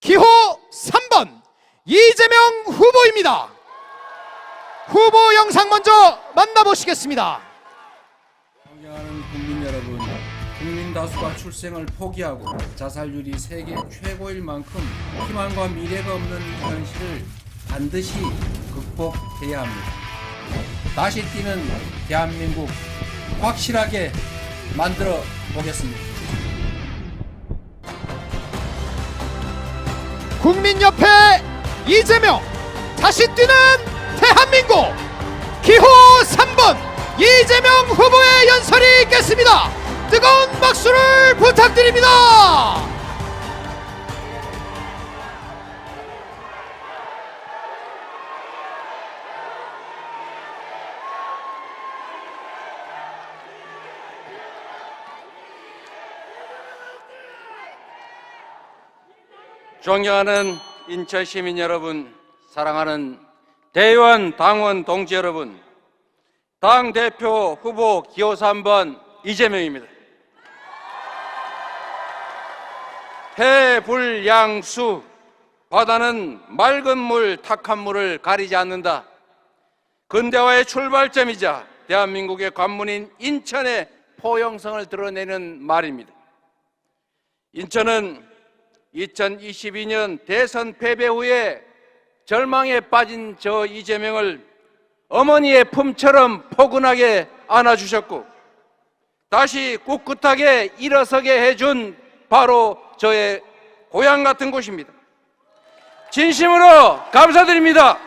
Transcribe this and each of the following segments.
기호 3번 이재명 후보입니다. 후보 영상 먼저 만나보시겠습니다. 존경하는 국민 여러분, 국민 다수가 출생을 포기하고 자살률이 세계 최고일 만큼 희망과 미래가 없는 이 현실을 반드시 극복해야 합니다. 다시 뛰는 대한민국 확실하게 만들어 보겠습니다. 국민옆에 이재명, 다시 뛰는 대한민국. 기호 3번 이재명 후보의 연설이 있겠습니다. 뜨거운 박수를 부탁드립니다. 존경하는 인천 시민 여러분, 사랑하는 대의원 당원 동지 여러분, 당대표 후보 기호 3번 이재명입니다. 해불양수, 바다는 맑은 물, 탁한 물을 가리지 않는다. 근대화의 출발점이자 대한민국의 관문인 인천의 포용성을 드러내는 말입니다. 인천은 2022년 대선 패배 후에 절망에 빠진 저 이재명을 어머니의 품처럼 포근하게 안아주셨고 다시 꿋꿋하게 일어서게 해준 바로 저의 고향 같은 곳입니다. 진심으로 감사드립니다.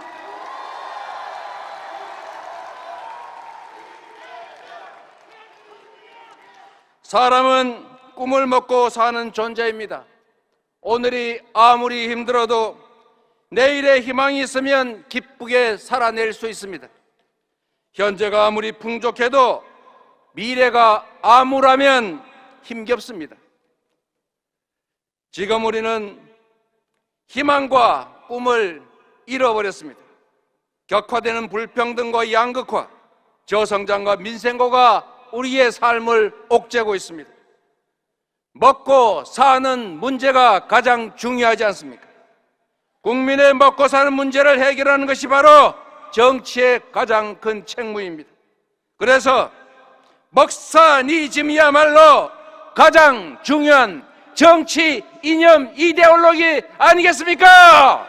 사람은 꿈을 먹고 사는 존재입니다. 오늘이 아무리 힘들어도 내일의 희망이 있으면 기쁘게 살아낼 수 있습니다. 현재가 아무리 풍족해도 미래가 암울하면 힘겹습니다. 지금 우리는 희망과 꿈을 잃어버렸습니다. 격화되는 불평등과 양극화, 저성장과 민생고가 우리의 삶을 옥죄고 있습니다. 먹고 사는 문제가 가장 중요하지 않습니까? 국민의 먹고 사는 문제를 해결하는 것이 바로 정치의 가장 큰 책무입니다. 그래서 먹사니즘이야말로 가장 중요한 정치 이념 이데올로기 아니겠습니까?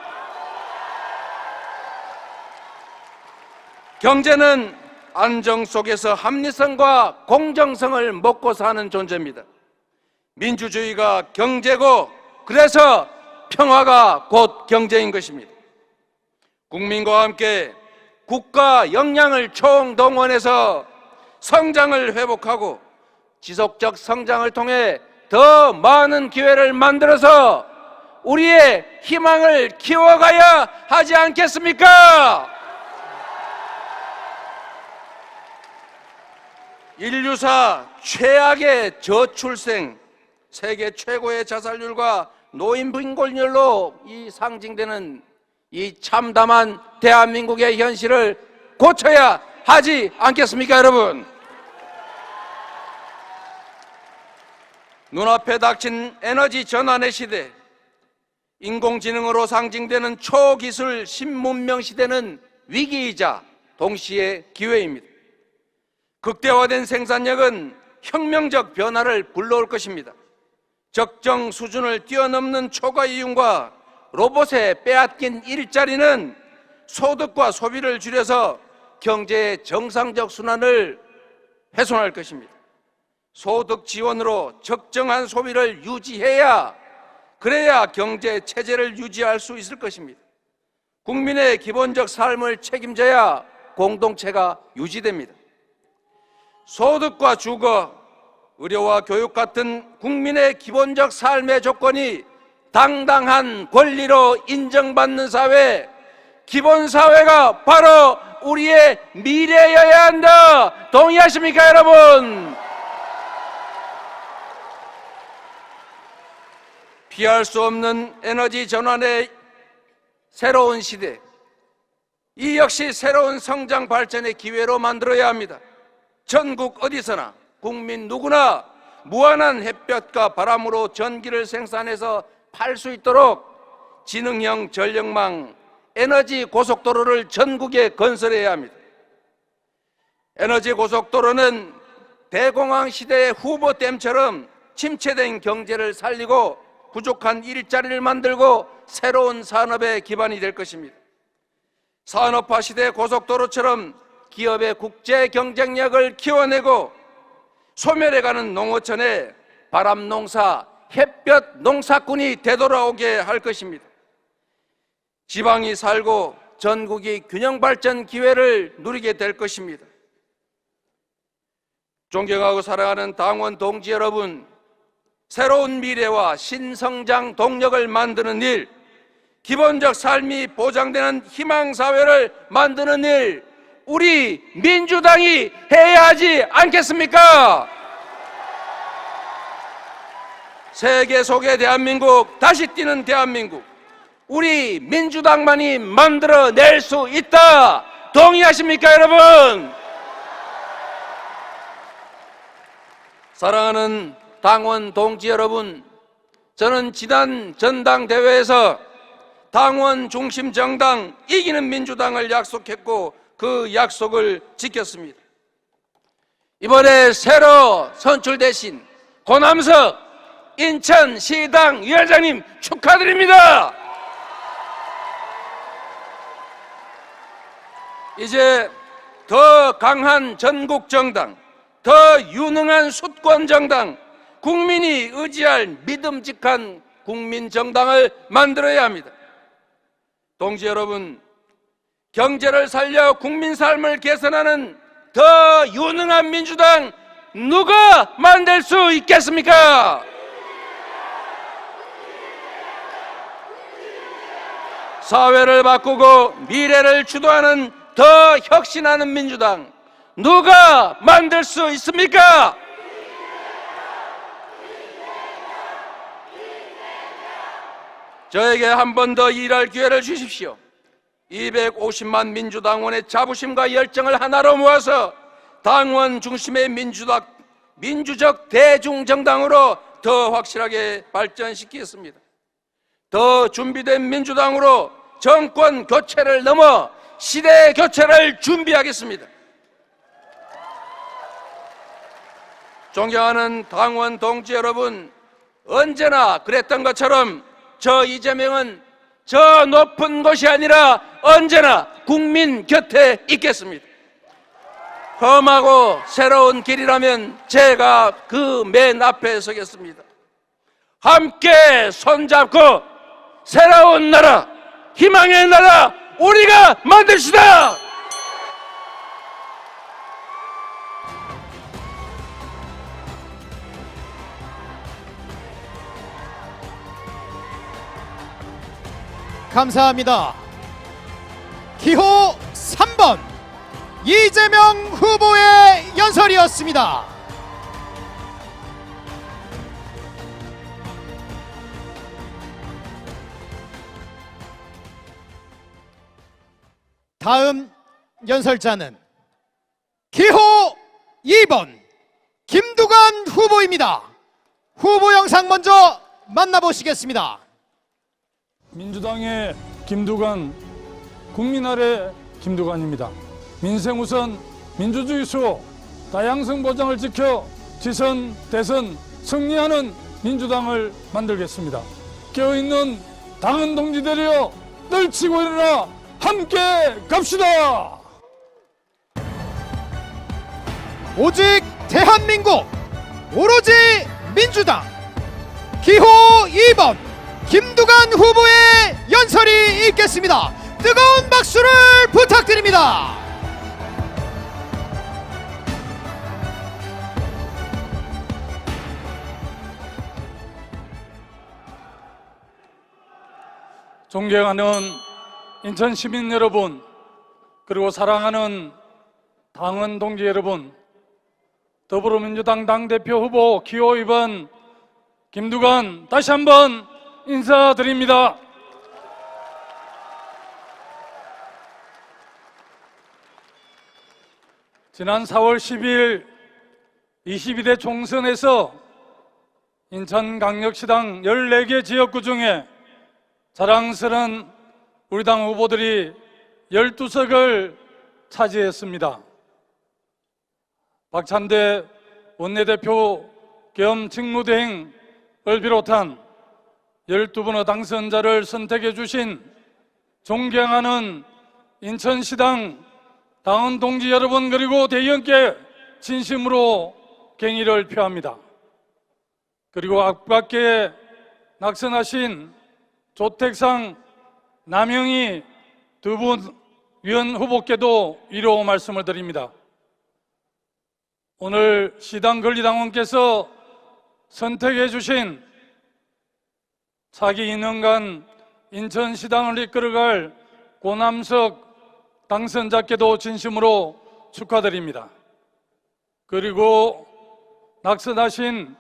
경제는 안정 속에서 합리성과 공정성을 먹고 사는 존재입니다. 민주주의가 경제고 그래서 평화가 곧 경제인 것입니다. 국민과 함께 국가 역량을 총동원해서 성장을 회복하고 지속적 성장을 통해 더 많은 기회를 만들어서 우리의 희망을 키워가야 하지 않겠습니까? 인류사 최악의 저출생, 세계 최고의 자살률과 노인 빈곤율로 상징되는 이 참담한 대한민국의 현실을 고쳐야 하지 않겠습니까, 여러분? 눈앞에 닥친 에너지 전환의 시대, 인공지능으로 상징되는 초기술 신문명 시대는 위기이자 동시에 기회입니다. 극대화된 생산력은 혁명적 변화를 불러올 것입니다. 적정 수준을 뛰어넘는 초과 이윤과 로봇에 빼앗긴 일자리는 소득과 소비를 줄여서 경제의 정상적 순환을 훼손할 것입니다. 소득 지원으로 적정한 소비를 유지해야 그래야 경제 체제를 유지할 수 있을 것입니다. 국민의 기본적 삶을 책임져야 공동체가 유지됩니다. 소득과 주거, 의료와 교육 같은 국민의 기본적 삶의 조건이 당당한 권리로 인정받는 사회, 기본사회가 바로 우리의 미래여야 한다. 동의하십니까, 여러분? 피할 수 없는 에너지 전환의 새로운 시대, 이 역시 새로운 성장 발전의 기회로 만들어야 합니다. 전국 어디서나 국민 누구나 무한한 햇볕과 바람으로 전기를 생산해서 팔 수 있도록 지능형 전력망 에너지 고속도로를 전국에 건설해야 합니다. 에너지 고속도로는 대공황 시대의 후보댐처럼 침체된 경제를 살리고 부족한 일자리를 만들고 새로운 산업의 기반이 될 것입니다. 산업화 시대 고속도로처럼 기업의 국제 경쟁력을 키워내고 소멸해가는 농어촌에 바람농사, 햇볕 농사꾼이 되돌아오게 할 것입니다. 지방이 살고 전국이 균형 발전 기회를 누리게 될 것입니다. 존경하고 사랑하는 당원 동지 여러분, 새로운 미래와 신성장 동력을 만드는 일, 기본적 삶이 보장되는 희망사회를 만드는 일, 우리 민주당이 해야 하지 않겠습니까? 세계 속의 대한민국, 다시 뛰는 대한민국, 우리 민주당만이 만들어낼 수 있다. 동의하십니까, 여러분? 사랑하는 당원 동지 여러분, 저는 지난 전당대회에서 당원 중심 정당 이기는 민주당을 약속했고 그 약속을 지켰습니다. 이번에 새로 선출되신 고남석 인천시당 위원장님 축하드립니다. 이제 더 강한 전국 정당, 더 유능한 수권 정당, 국민이 의지할 믿음직한 국민 정당을 만들어야 합니다. 동지 여러분, 경제를 살려 국민 삶을 개선하는 더 유능한 민주당 누가 만들 수 있겠습니까? 사회를 바꾸고 미래를 주도하는 더 혁신하는 민주당 누가 만들 수 있습니까? 저에게 한 번 더 일할 기회를 주십시오. 250만 민주당원의 자부심과 열정을 하나로 모아서 당원 중심의 민주적 대중정당으로 더 확실하게 발전시키겠습니다. 더 준비된 민주당으로 정권 교체를 넘어 시대 교체를 준비하겠습니다. 존경하는 당원 동지 여러분, 언제나 그랬던 것처럼 저 이재명은 저 높은 곳이 아니라 언제나 국민 곁에 있겠습니다. 험하고 새로운 길이라면 제가 그 맨 앞에 서겠습니다. 함께 손잡고 새로운 나라, 희망의 나라 우리가 만듭시다. 감사합니다. 기호 3번 이재명 후보의 연설이었습니다. 다음 연설자는 기호 2번 김두관 후보입니다. 후보 영상 먼저 만나보시겠습니다. 민주당의 김두관, 국민 아래 김두관입니다. 민생 우선, 민주주의 수호, 다양성 보장을 지켜 지선, 대선 승리하는 민주당을 만들겠습니다. 깨어있는 당원 동지들이여 떨치고 일어나 함께 갑시다. 오직 대한민국, 오로지 민주당. 기호 2번 김두관 후보의 연설이 있겠습니다. 뜨거운 박수를 부탁드립니다. 존경하는 인천 시민 여러분, 그리고 사랑하는 당원 동지 여러분, 더불어민주당 당대표 후보 기호 2번 김두관 다시 한번 인사드립니다. 지난 4월 10일 22대 총선에서 인천광역시당 14개 지역구 중에 자랑스러운 우리 당 후보들이 12석을 차지했습니다. 박찬대 원내대표 겸 직무대행을 비롯한 12분의 당선자를 선택해 주신 존경하는 인천시당 당원 동지 여러분, 그리고 대의원께 진심으로 경의를 표합니다. 그리고 앞밖에 낙선하신 조택상 남영희 두 분 위원 후보께도 위로 말씀을 드립니다. 오늘 시당 권리당원께서 선택해 주신 차기 2년간 인천시당을 이끌어갈 고남석 당선자께도 진심으로 축하드립니다. 그리고 낙선하신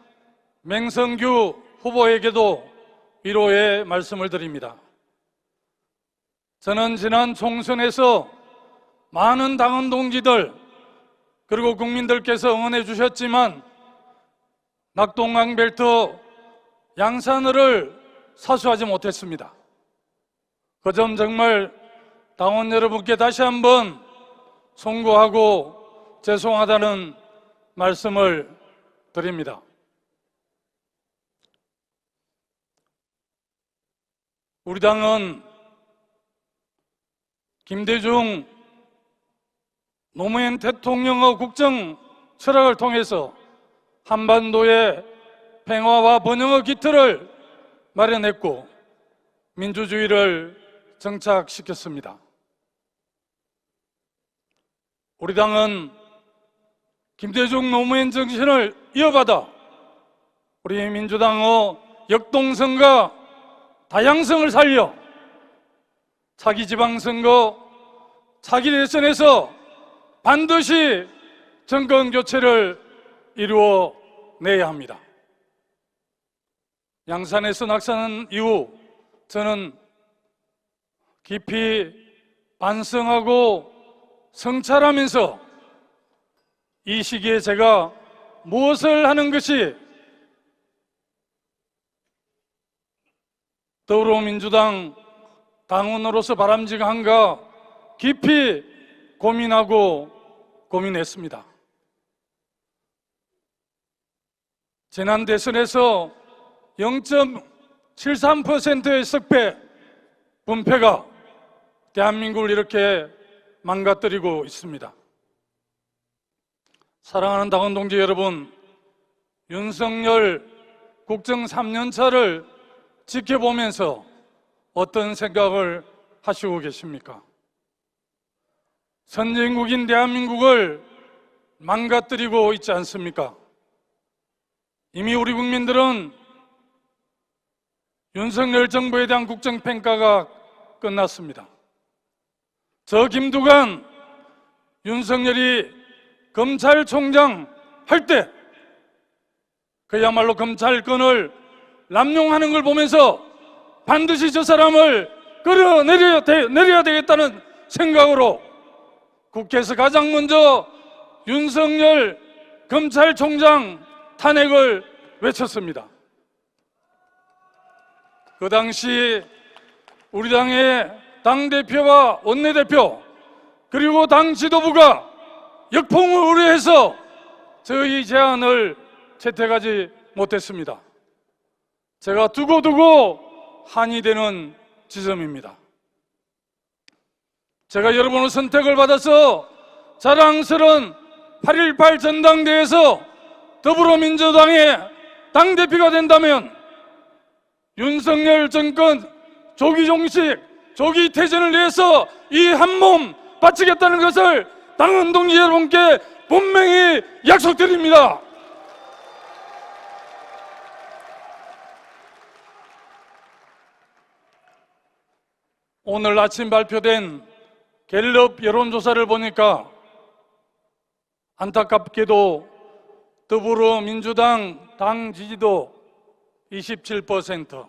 맹성규 후보에게도 위로의 말씀을 드립니다. 저는 지난 총선에서 많은 당원 동지들 그리고 국민들께서 응원해 주셨지만 낙동강벨트 양산을 사수하지 못했습니다. 그 점 정말 당원 여러분께 다시 한번 송구하고 죄송하다는 말씀을 드립니다. 우리 당은 김대중 노무현 대통령의 국정 철학을 통해서 한반도의 평화와 번영의 기틀을 마련했고 민주주의를 정착시켰습니다. 우리 당은 김대중 노무현 정신을 이어받아 우리 민주당의 역동성과 다양성을 살려 차기 지방선거, 차기 대선에서 반드시 정권 교체를 이루어내야 합니다. 양산에서 낙선한 이후 저는 깊이 반성하고 성찰하면서 이 시기에 제가 무엇을 하는 것이 더불어민주당 당원으로서 바람직한가 깊이 고민했습니다. 지난 대선에서 0.73%의 석패 분패가 대한민국을 이렇게 망가뜨리고 있습니다. 사랑하는 당원 동지 여러분, 윤석열 국정 3년차를 지켜보면서 어떤 생각을 하시고 계십니까? 선진국인 대한민국을 망가뜨리고 있지 않습니까? 이미 우리 국민들은 윤석열 정부에 대한 국정평가가 끝났습니다. 저 김두관 윤석열이 검찰총장 할 때 그야말로 검찰권을 남용하는 걸 보면서 반드시 저 사람을 끌어내려야 되겠다는 생각으로 국회에서 가장 먼저 윤석열 검찰총장 탄핵을 외쳤습니다. 그 당시 우리 당의 당대표와 원내대표 그리고 당 지도부가 역풍을 우려해서 저희 제안을 채택하지 못했습니다. 제가 두고두고 한이 되는 지점입니다. 제가 여러분의 선택을 받아서 자랑스러운 8.18 전당대회에서 더불어민주당의 당대표가 된다면 윤석열 정권 조기 종식, 조기 퇴진을 위해서 이 한 몸 바치겠다는 것을 당원 동지 여러분께 분명히 약속드립니다. 오늘 아침 발표된 갤럽 여론조사를 보니까 안타깝게도 더불어민주당 당 지지도 27%,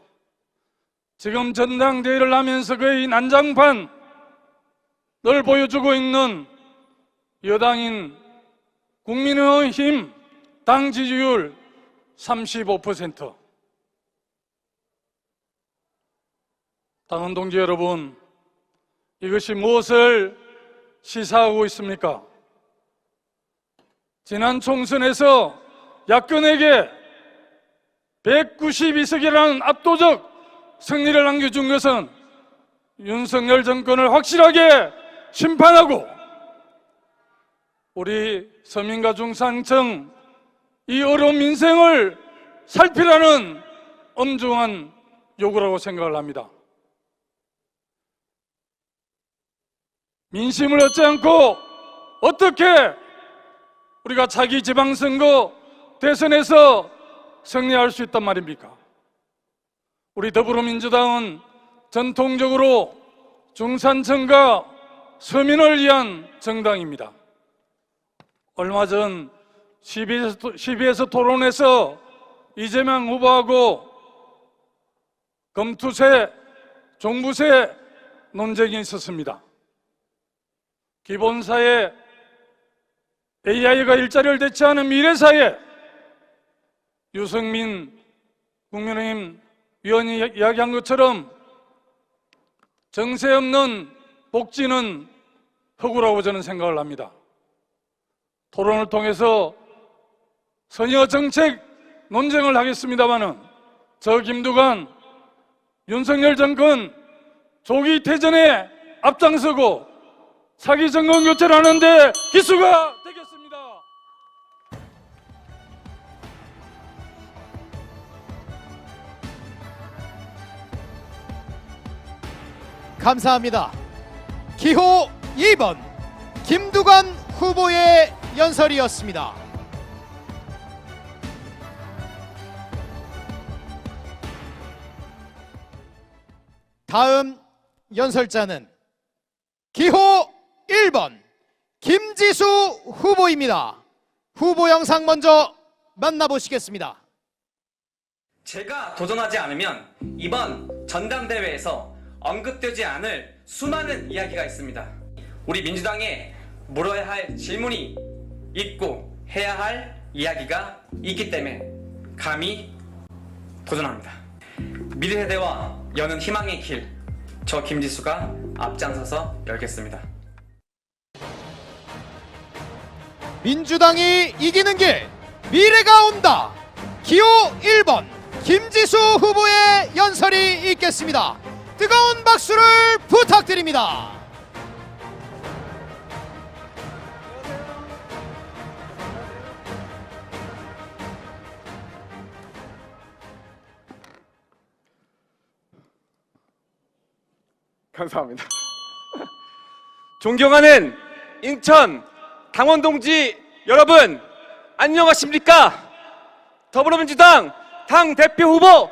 지금 전당대회를 하면서 거의 난장판을 보여주고 있는 여당인 국민의힘 당 지지율 35%. 당원 동지 여러분, 이것이 무엇을 시사하고 있습니까? 지난 총선에서 야권에게 192석이라는 압도적 승리를 안겨준 것은 윤석열 정권을 확실하게 심판하고 우리 서민과 중산층 이 어려운 민생을 살피라는 엄중한 요구라고 생각을 합니다. 민심을 얻지 않고 어떻게 우리가 자기 지방선거 대선에서 승리할 수 있단 말입니까? 우리 더불어민주당은 전통적으로 중산층과 서민을 위한 정당입니다. 얼마 전 CBS 토론에서 이재명 후보하고 검투세, 종부세 논쟁이 있었습니다. 기본사회, AI가 일자리를 대체하는 미래사회, 유승민 국민의힘 위원이 이야기한 것처럼 정세 없는 복지는 허구라고 저는 생각을 합니다. 토론을 통해서 선여 정책 논쟁을 하겠습니다마는 저 김두관, 윤석열 정권 조기 퇴전에 앞장서고 사기 정권 교체를 하는데 기수가 되겠습니다. 감사합니다. 기호 2번 김두관 후보의 연설이었습니다. 다음 연설자는 기호 1번 김지수 후보입니다. 후보 영상 먼저 만나보시겠습니다. 제가 도전하지 않으면 이번 전당대회에서 언급되지 않을 수많은 이야기가 있습니다. 우리 민주당에 물어야 할 질문이 있고 해야 할 이야기가 있기 때문에 감히 도전합니다. 미래세대와 여는 희망의 길, 저 김지수가 앞장서서 열겠습니다. 민주당이 이기는 길, 미래가 온다. 기호 1번 김지수 후보의 연설이 있겠습니다. 뜨거운 박수를 부탁드립니다. 감사합니다. 존경하는 인천 당원 동지 여러분, 안녕하십니까? 더불어민주당 당대표 후보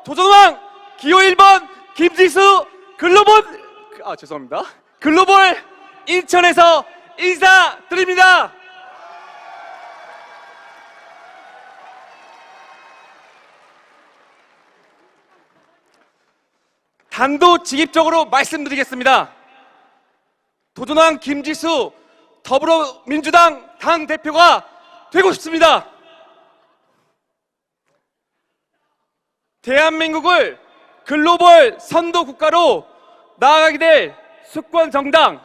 도전왕 기호 1번 김지수 글로벌 인천에서 인사드립니다. 단도직입적으로 말씀드리겠습니다. 도전왕 김지수 더불어민주당 당대표가 되고 싶습니다. 대한민국을 글로벌 선도 국가로 나아가게 될 수권 정당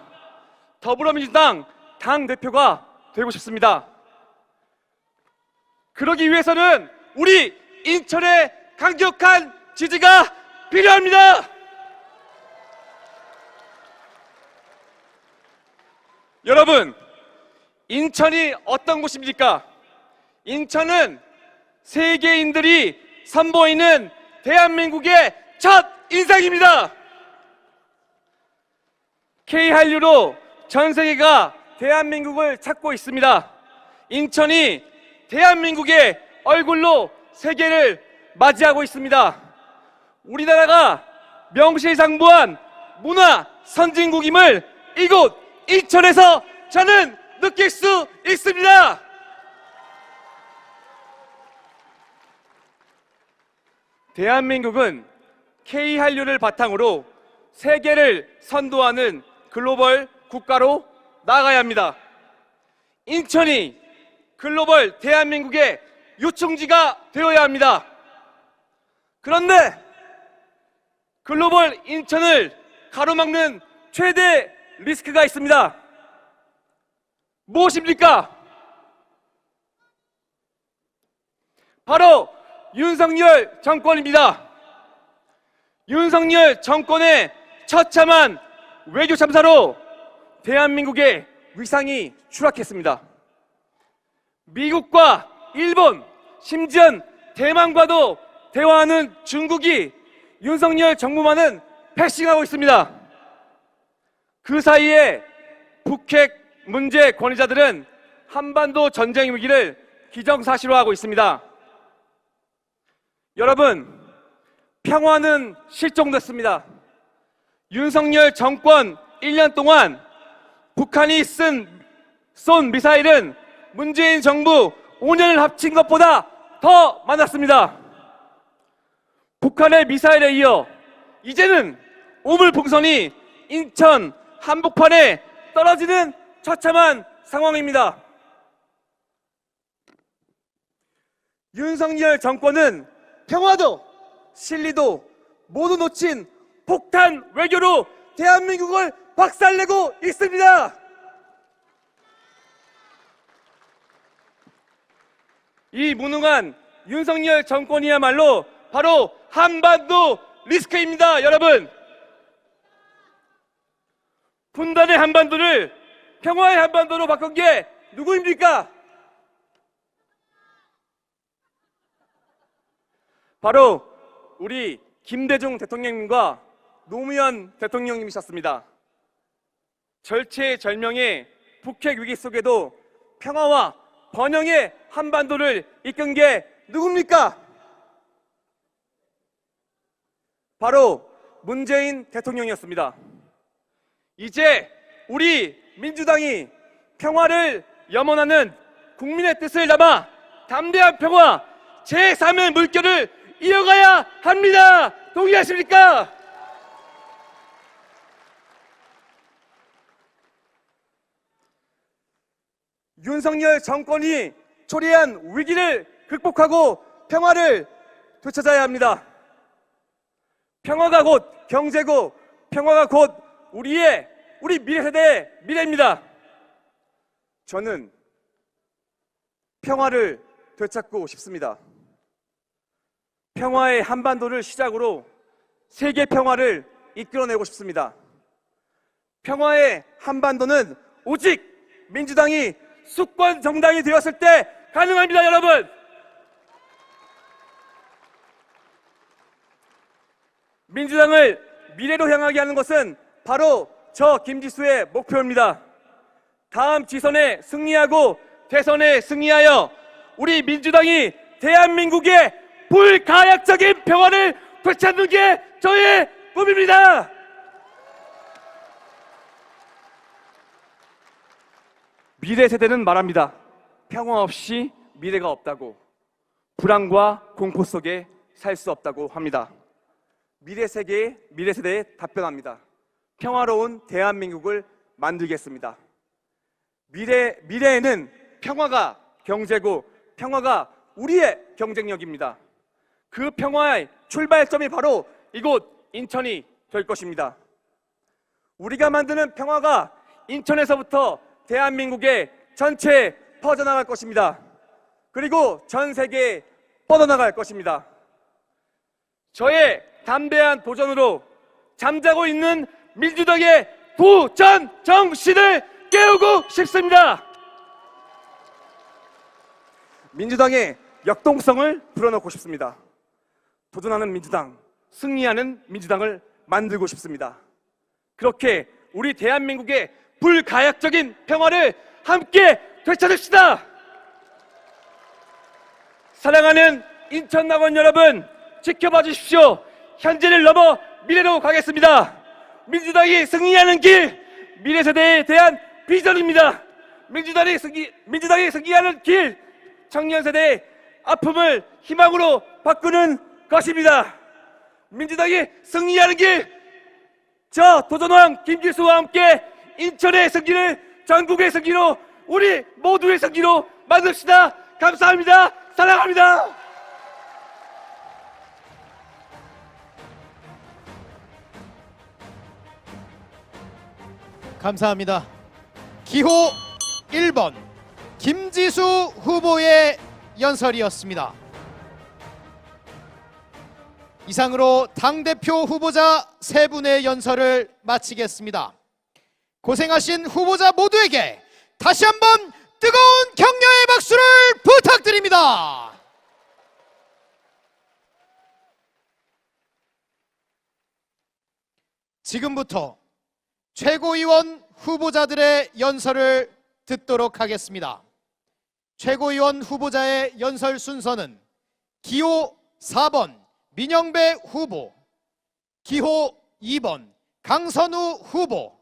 더불어민주당 당대표가 되고 싶습니다. 그러기 위해서는 우리 인천의 강력한 지지가 필요합니다. 여러분, 인천이 어떤 곳입니까? 인천은 세계인들이 선보이는 대한민국의 첫 인상입니다. K한류로 전 세계가 대한민국을 찾고 있습니다. 인천이 대한민국의 얼굴로 세계를 맞이하고 있습니다. 우리나라가 명실상부한 문화 선진국임을 이곳 인천에서 저는 느낄 수 있습니다. 대한민국은 K한류를 바탕으로 세계를 선도하는 글로벌 국가로 나아가야 합니다. 인천이 글로벌 대한민국의 유충지가 되어야 합니다. 그런데 글로벌 인천을 가로막는 최대 리스크가 있습니다. 무엇입니까? 바로 윤석열 정권입니다. 윤석열 정권의 처참한 외교 참사로 대한민국의 위상이 추락했습니다. 미국과 일본, 심지어 대만과도 대화하는 중국이 윤석열 정부만은 패싱하고 있습니다. 그 사이에 북핵 문제 권위자들은 한반도 전쟁 위기를 기정사실화하고 있습니다. 여러분, 평화는 실종됐습니다. 윤석열 정권 1년 동안 북한이 쏜 미사일은 문재인 정부 5년을 합친 것보다 더 많았습니다. 북한의 미사일에 이어 이제는 오물풍선이 인천 한복판에 떨어지는 처참한 상황입니다. 윤석열 정권은 평화도 실리도 모두 놓친 폭탄 외교로 대한민국을 박살내고 있습니다. 이 무능한 윤석열 정권이야말로 바로 한반도 리스크입니다. 여러분, 분단의 한반도를 평화의 한반도로 바꾼 게 누구입니까? 바로 우리 김대중 대통령님과 노무현 대통령님이셨습니다. 절체절명의 북핵 위기 속에도 평화와 번영의 한반도를 이끈 게 누굽니까? 바로 문재인 대통령이었습니다. 이제 우리 민주당이 평화를 염원하는 국민의 뜻을 담아 담대한 평화 제3의 물결을 이어가야 합니다. 동의하십니까? 윤석열 정권이 초래한 위기를 극복하고 평화를 되찾아야 합니다. 평화가 곧 경제고 평화가 곧 우리 미래 세대의 미래입니다. 저는 평화를 되찾고 싶습니다. 평화의 한반도를 시작으로 세계 평화를 이끌어내고 싶습니다. 평화의 한반도는 오직 민주당이 수권 정당이 되었을 때 가능합니다, 여러분. 민주당을 미래로 향하게 하는 것은 바로 저 김지수의 목표입니다. 다음 지선에 승리하고 대선에 승리하여 우리 민주당이 대한민국의 불가역적인 평화를 되찾는 게 저의 꿈입니다. 미래 세대는 말합니다. 평화 없이 미래가 없다고, 불안과 공포 속에 살 수 없다고 합니다. 미래 세대에 답변합니다. 평화로운 대한민국을 만들겠습니다. 미래에는 평화가 경제고 평화가 우리의 경쟁력입니다. 그 평화의 출발점이 바로 이곳 인천이 될 것입니다. 우리가 만드는 평화가 인천에서부터 대한민국의 전체에 퍼져나갈 것입니다. 그리고 전 세계에 뻗어나갈 것입니다. 저의 담대한 도전으로 잠자고 있는 민주당의 도전 정신을 깨우고 싶습니다. 민주당의 역동성을 불어넣고 싶습니다. 도전하는 민주당, 승리하는 민주당을 만들고 싶습니다. 그렇게 우리 대한민국의 불가역적인 평화를 함께 되찾읍시다. 사랑하는 인천낙원 여러분, 지켜봐 주십시오. 현재를 넘어 미래로 가겠습니다. 민주당이 승리하는 길, 미래 세대에 대한 비전입니다. 민주당이 승리하는 길, 청년 세대의 아픔을 희망으로 바꾸는 것입니다. 민주당이 승리하는 길, 저 도전왕 김지수와 함께 인천의 승리를 전국의 승리로, 우리 모두의 승리로 만듭시다. 감사합니다. 사랑합니다. 감사합니다. 기호 1번 김지수 후보의 연설이었습니다. 이상으로 당대표 후보자 세 분의 연설을 마치겠습니다. 고생하신 후보자 모두에게 다시 한번 뜨거운 격려의 박수를 부탁드립니다. 지금부터 최고위원 후보자들의 연설을 듣도록 하겠습니다. 최고위원 후보자의 연설 순서는 기호 4번 민영배 후보, 기호 2번 강선우 후보,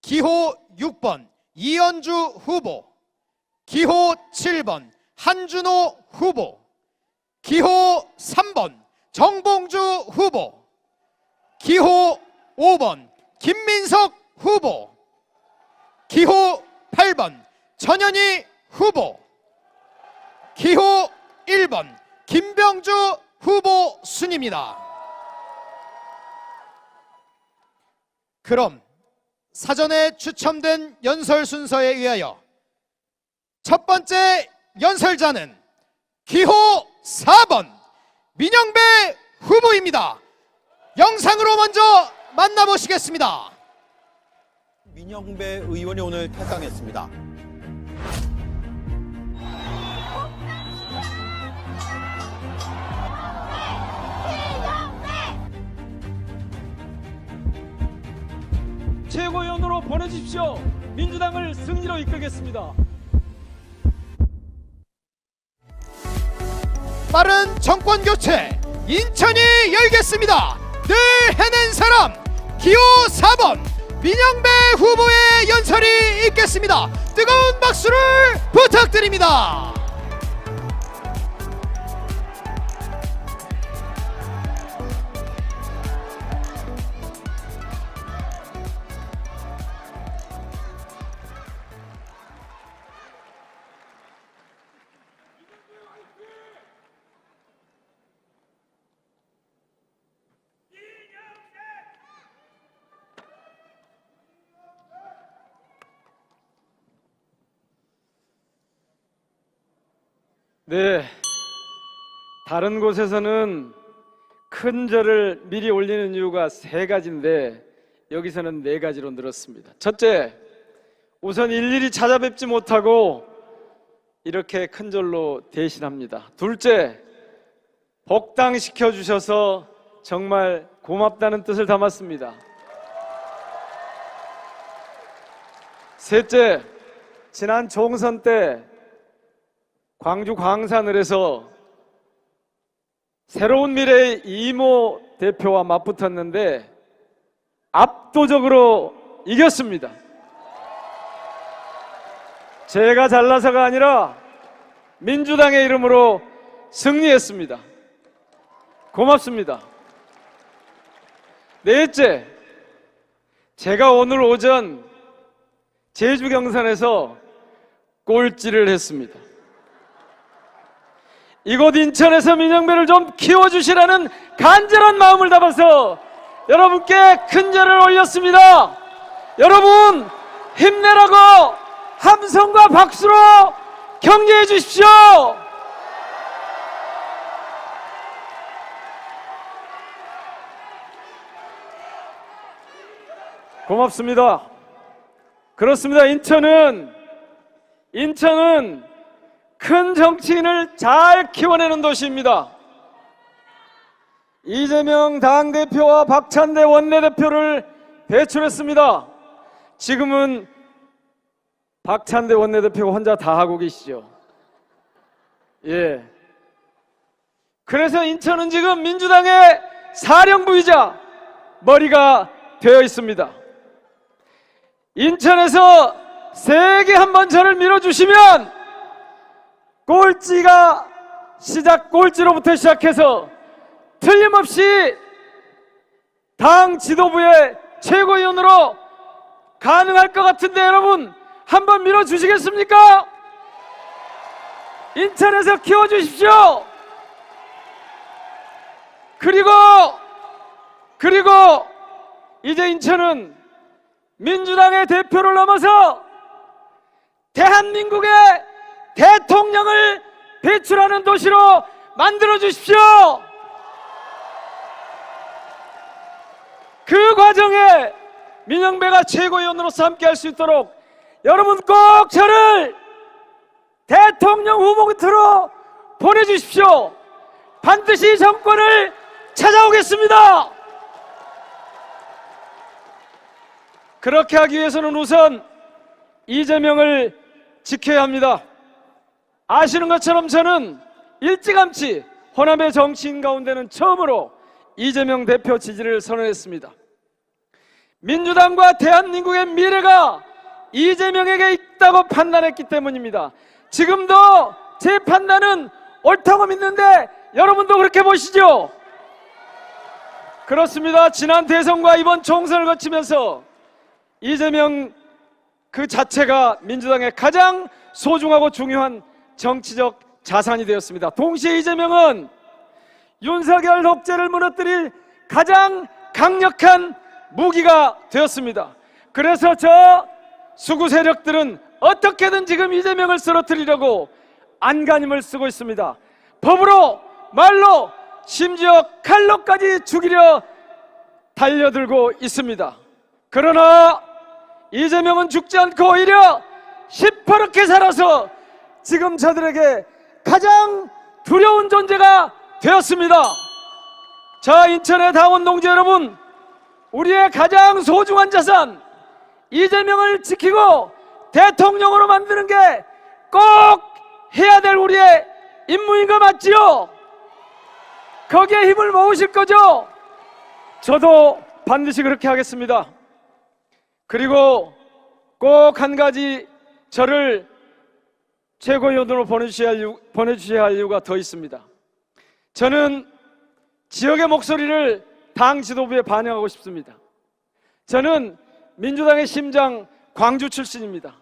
기호 6번 이현주 후보, 기호 7번 한준호 후보, 기호 3번 정봉주 후보, 기호 5번 김민석 후보, 기호 8번 전현희 후보, 기호 1번 김병주 후보 순입니다. 그럼 사전에 추첨된 연설 순서에 의하여 첫 번째 연설자는 기호 4번 민영배 후보입니다. 영상으로 먼저 만나보시겠습니다. 민영배 의원이 오늘 탈당했습니다. 최고위원으로 보내주십시오. 민주당을 승리로 이끌겠습니다. 빠른 정권 교체 인천이 열겠습니다. 늘 해낸 사람 기호 4번 민영배 후보의 연설이 있겠습니다. 뜨거운 박수를 부탁드립니다. 네, 다른 곳에서는 큰 절을 미리 올리는 이유가 세 가지인데 여기서는 네 가지로 늘었습니다. 첫째, 우선 일일이 찾아뵙지 못하고 이렇게 큰 절로 대신합니다. 둘째, 복당시켜 주셔서 정말 고맙다는 뜻을 담았습니다. 셋째, 지난 총선 때 광주 광산을에서 새로운 미래의 이모 대표와 맞붙었는데 압도적으로 이겼습니다. 제가 잘나서가 아니라 민주당의 이름으로 승리했습니다. 고맙습니다. 넷째, 제가 오늘 오전 제주 경선에서 꼴찌를 했습니다. 이곳 인천에서 민영배를 좀 키워주시라는 간절한 마음을 담아서 여러분께 큰 절을 올렸습니다. 여러분 힘내라고 함성과 박수로 격려해 주십시오. 고맙습니다. 그렇습니다. 인천은 큰 정치인을 잘 키워내는 도시입니다. 이재명 당대표와 박찬대 원내대표를 배출했습니다. 지금은 박찬대 원내대표가 혼자 다 하고 계시죠. 예. 그래서 인천은 지금 민주당의 사령부이자 머리가 되어 있습니다. 인천에서 세게 한번 저를 밀어주시면 꼴찌로부터 시작해서 틀림없이 당 지도부의 최고위원으로 가능할 것 같은데 여러분 한번 밀어주시겠습니까? 인천에서 키워주십시오. 그리고 이제 인천은 민주당의 대표를 넘어서 대한민국의 대통령을 배출하는 도시로 만들어 주십시오. 그 과정에 민영배가 최고위원으로서 함께할 수 있도록 여러분 꼭 저를 대통령 후보 곁으로 보내주십시오. 반드시 정권을 찾아오겠습니다. 그렇게 하기 위해서는 우선 이재명을 지켜야 합니다. 아시는 것처럼 저는 일찌감치 호남의 정치인 가운데는 처음으로 이재명 대표 지지를 선언했습니다. 민주당과 대한민국의 미래가 이재명에게 있다고 판단했기 때문입니다. 지금도 제 판단은 옳다고 믿는데 여러분도 그렇게 보시죠? 그렇습니다. 지난 대선과 이번 총선을 거치면서 이재명 그 자체가 민주당의 가장 소중하고 중요한 정치적 자산이 되었습니다. 동시에 이재명은 윤석열 독재를 무너뜨릴 가장 강력한 무기가 되었습니다. 그래서 저 수구 세력들은 어떻게든 지금 이재명을 쓰러뜨리려고 안간힘을 쓰고 있습니다. 법으로, 말로, 심지어 칼로까지 죽이려 달려들고 있습니다. 그러나 이재명은 죽지 않고 오히려 시퍼렇게 살아서 지금 저들에게 가장 두려운 존재가 되었습니다. 자, 인천의 당원 동지 여러분, 우리의 가장 소중한 자산 이재명을 지키고 대통령으로 만드는 게 꼭 해야 될 우리의 임무인 거 맞지요? 거기에 힘을 모으실 거죠? 저도 반드시 그렇게 하겠습니다. 그리고 꼭 한 가지 저를 최고위원으로 보내주셔야 할 이유가 더 있습니다. 저는 지역의 목소리를 당 지도부에 반영하고 싶습니다. 저는 민주당의 심장 광주 출신입니다.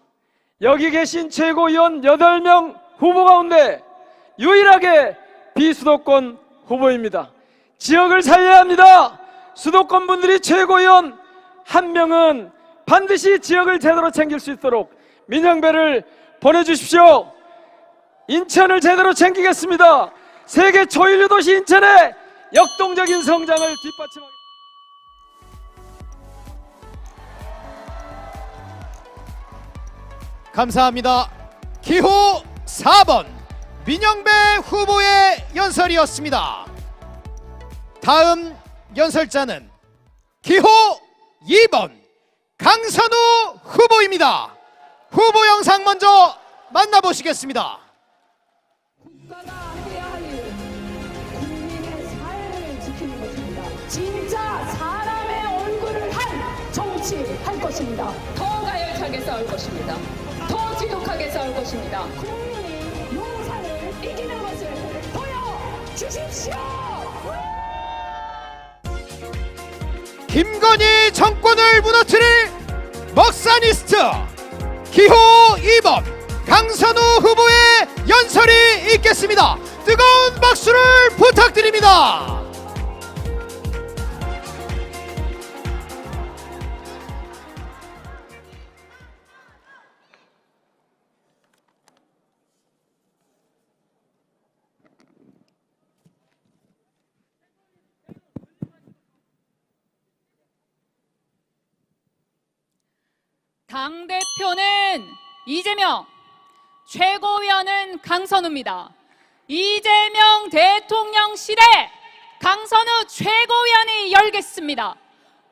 여기 계신 최고위원 8명 후보 가운데 유일하게 비수도권 후보입니다. 지역을 살려야 합니다. 수도권 분들이 최고위원 한 명은 반드시 지역을 제대로 챙길 수 있도록 민영배를 보내주십시오. 인천을 제대로 챙기겠습니다. 세계 초일류 도시 인천의 역동적인 성장을 뒷받침하겠습니다. 감사합니다. 기호 4번 민영배 후보의 연설이었습니다. 다음 연설자는 기호 2번 강선우 후보입니다. 후보 영상 먼저 만나보시겠습니다. 국가가 해야 할 일은 국민의 삶을 지키는 것입니다. 진짜 사람의 얼굴을 한 정치 할 것입니다. 더 가열차게 싸울 것입니다. 더 지독하게 싸울 것입니다. 국민이 용산을 이기는 것을 보여주십시오. 김건희 정권을 무너뜨릴 먹사니스트 기호 2번 강선우 후보의 연설이 있겠습니다. 뜨거운 박수를 부탁드립니다. 당대표는 이재명, 최고위원은 강선우입니다. 이재명 대통령실에 강선우 최고위원이 열겠습니다.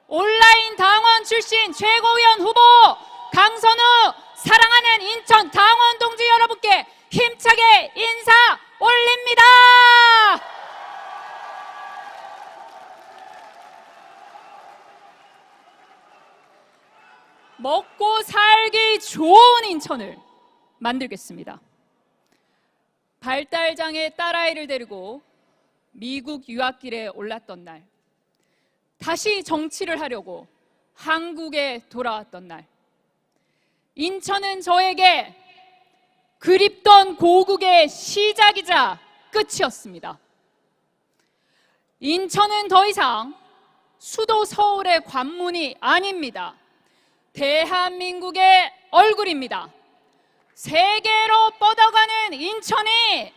온라인 당원 출신 최고위원 후보 강선우, 사랑하는 인천 당원 동지 여러분께 힘차게 인사 올립니다. 먹고 살기 좋은 인천을 만들겠습니다. 발달장애 딸아이를 데리고 미국 유학길에 올랐던 날, 다시 정치를 하려고 한국에 돌아왔던 날, 인천은 저에게 그립던 고국의 시작이자 끝이었습니다. 인천은 더 이상 수도 서울의 관문이 아닙니다. 대한민국의 얼굴입니다. 세계로 뻗어가는 인천이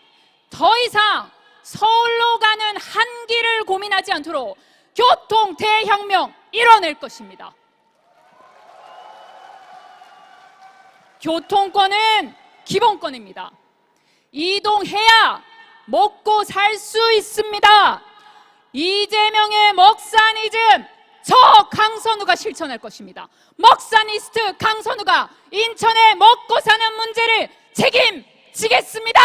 더 이상 서울로 가는 한 길을 고민하지 않도록 교통 대혁명 이뤄낼 것입니다. 교통권은 기본권입니다. 이동해야 먹고 살 수 있습니다. 이재명의 먹사니즘 저 강선우가 실천할 것입니다. 먹사니스트 강선우가 인천의 먹고 사는 문제를 책임지겠습니다.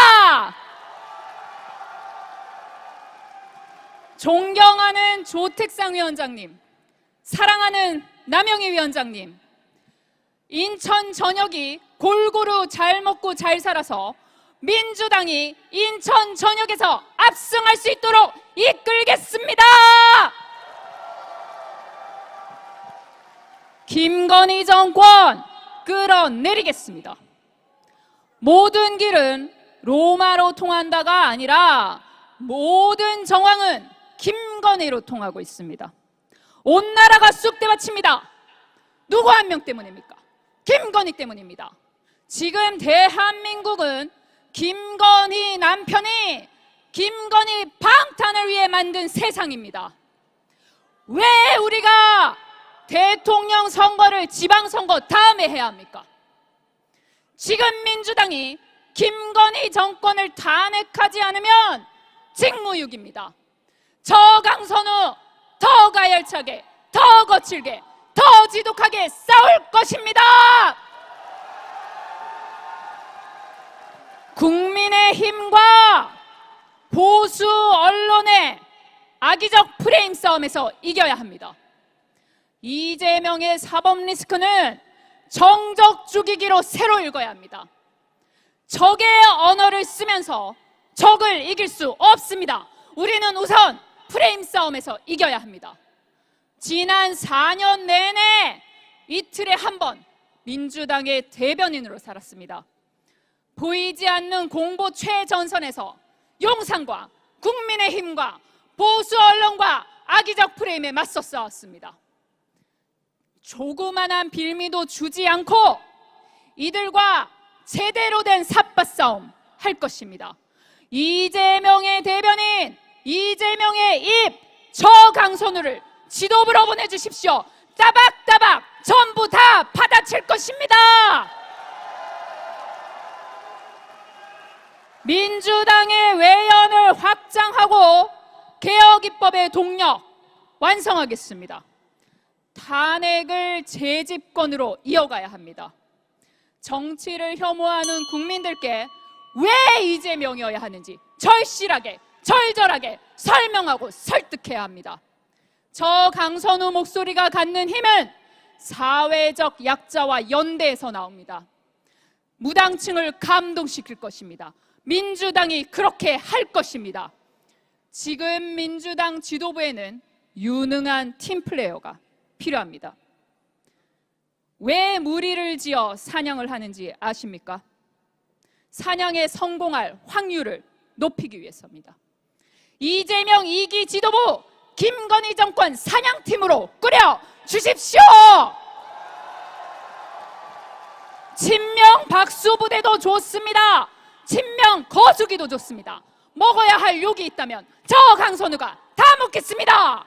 존경하는 조택상 위원장님, 사랑하는 남영희 위원장님, 인천 전역이 골고루 잘 먹고 잘 살아서 민주당이 인천 전역에서 압승할 수 있도록 이끌겠습니다. 김건희 정권 끌어내리겠습니다. 모든 길은 로마로 통한다가 아니라 모든 정황은 김건희로 통하고 있습니다. 온 나라가 쑥대밭입니다. 누구 한 명 때문입니까? 김건희 때문입니다. 지금 대한민국은 김건희 남편이 김건희 방탄을 위해 만든 세상입니다. 왜 우리가 대통령 선거를 지방선거 다음에 해야 합니까? 지금 민주당이 김건희 정권을 탄핵하지 않으면 직무유기입니다. 저 강선우 더 가열차게, 더 거칠게, 더 지독하게 싸울 것입니다. 국민의힘과 보수 언론의 악의적 프레임 싸움에서 이겨야 합니다. 이재명의 사법 리스크는 정적 죽이기로 새로 읽어야 합니다. 적의 언어를 쓰면서 적을 이길 수 없습니다. 우리는 우선 프레임 싸움에서 이겨야 합니다. 지난 4년 내내 이틀에 한 번 민주당의 대변인으로 살았습니다. 보이지 않는 공보 최전선에서 용산과 국민의힘과 보수 언론과 악의적 프레임에 맞서 싸웠습니다. 조그만한 빌미도 주지 않고 이들과 제대로 된 삿바 싸움 할 것입니다. 이재명의 대변인, 이재명의 입, 저 강선우를 지도부로 보내주십시오. 따박따박 전부 다 받아칠 것입니다. 민주당의 외연을 확장하고 개혁 입법의 동력 완성하겠습니다. 탄핵을 재집권으로 이어가야 합니다. 정치를 혐오하는 국민들께 왜 이재명이어야 하는지 절실하게, 절절하게 설명하고 설득해야 합니다. 저 강선우 목소리가 갖는 힘은 사회적 약자와 연대에서 나옵니다. 무당층을 감동시킬 것입니다. 민주당이 그렇게 할 것입니다. 지금 민주당 지도부에는 유능한 팀플레이어가 필요합니다. 왜 무리를 지어 사냥을 하는지 아십니까? 사냥에 성공할 확률을 높이기 위해서입니다. 이재명 2기 지도부 김건희 정권 사냥팀으로 꾸려 주십시오. 친명 박수부대도 좋습니다. 친명 거수기도 좋습니다. 먹어야 할 욕이 있다면 저 강선우가 다 먹겠습니다.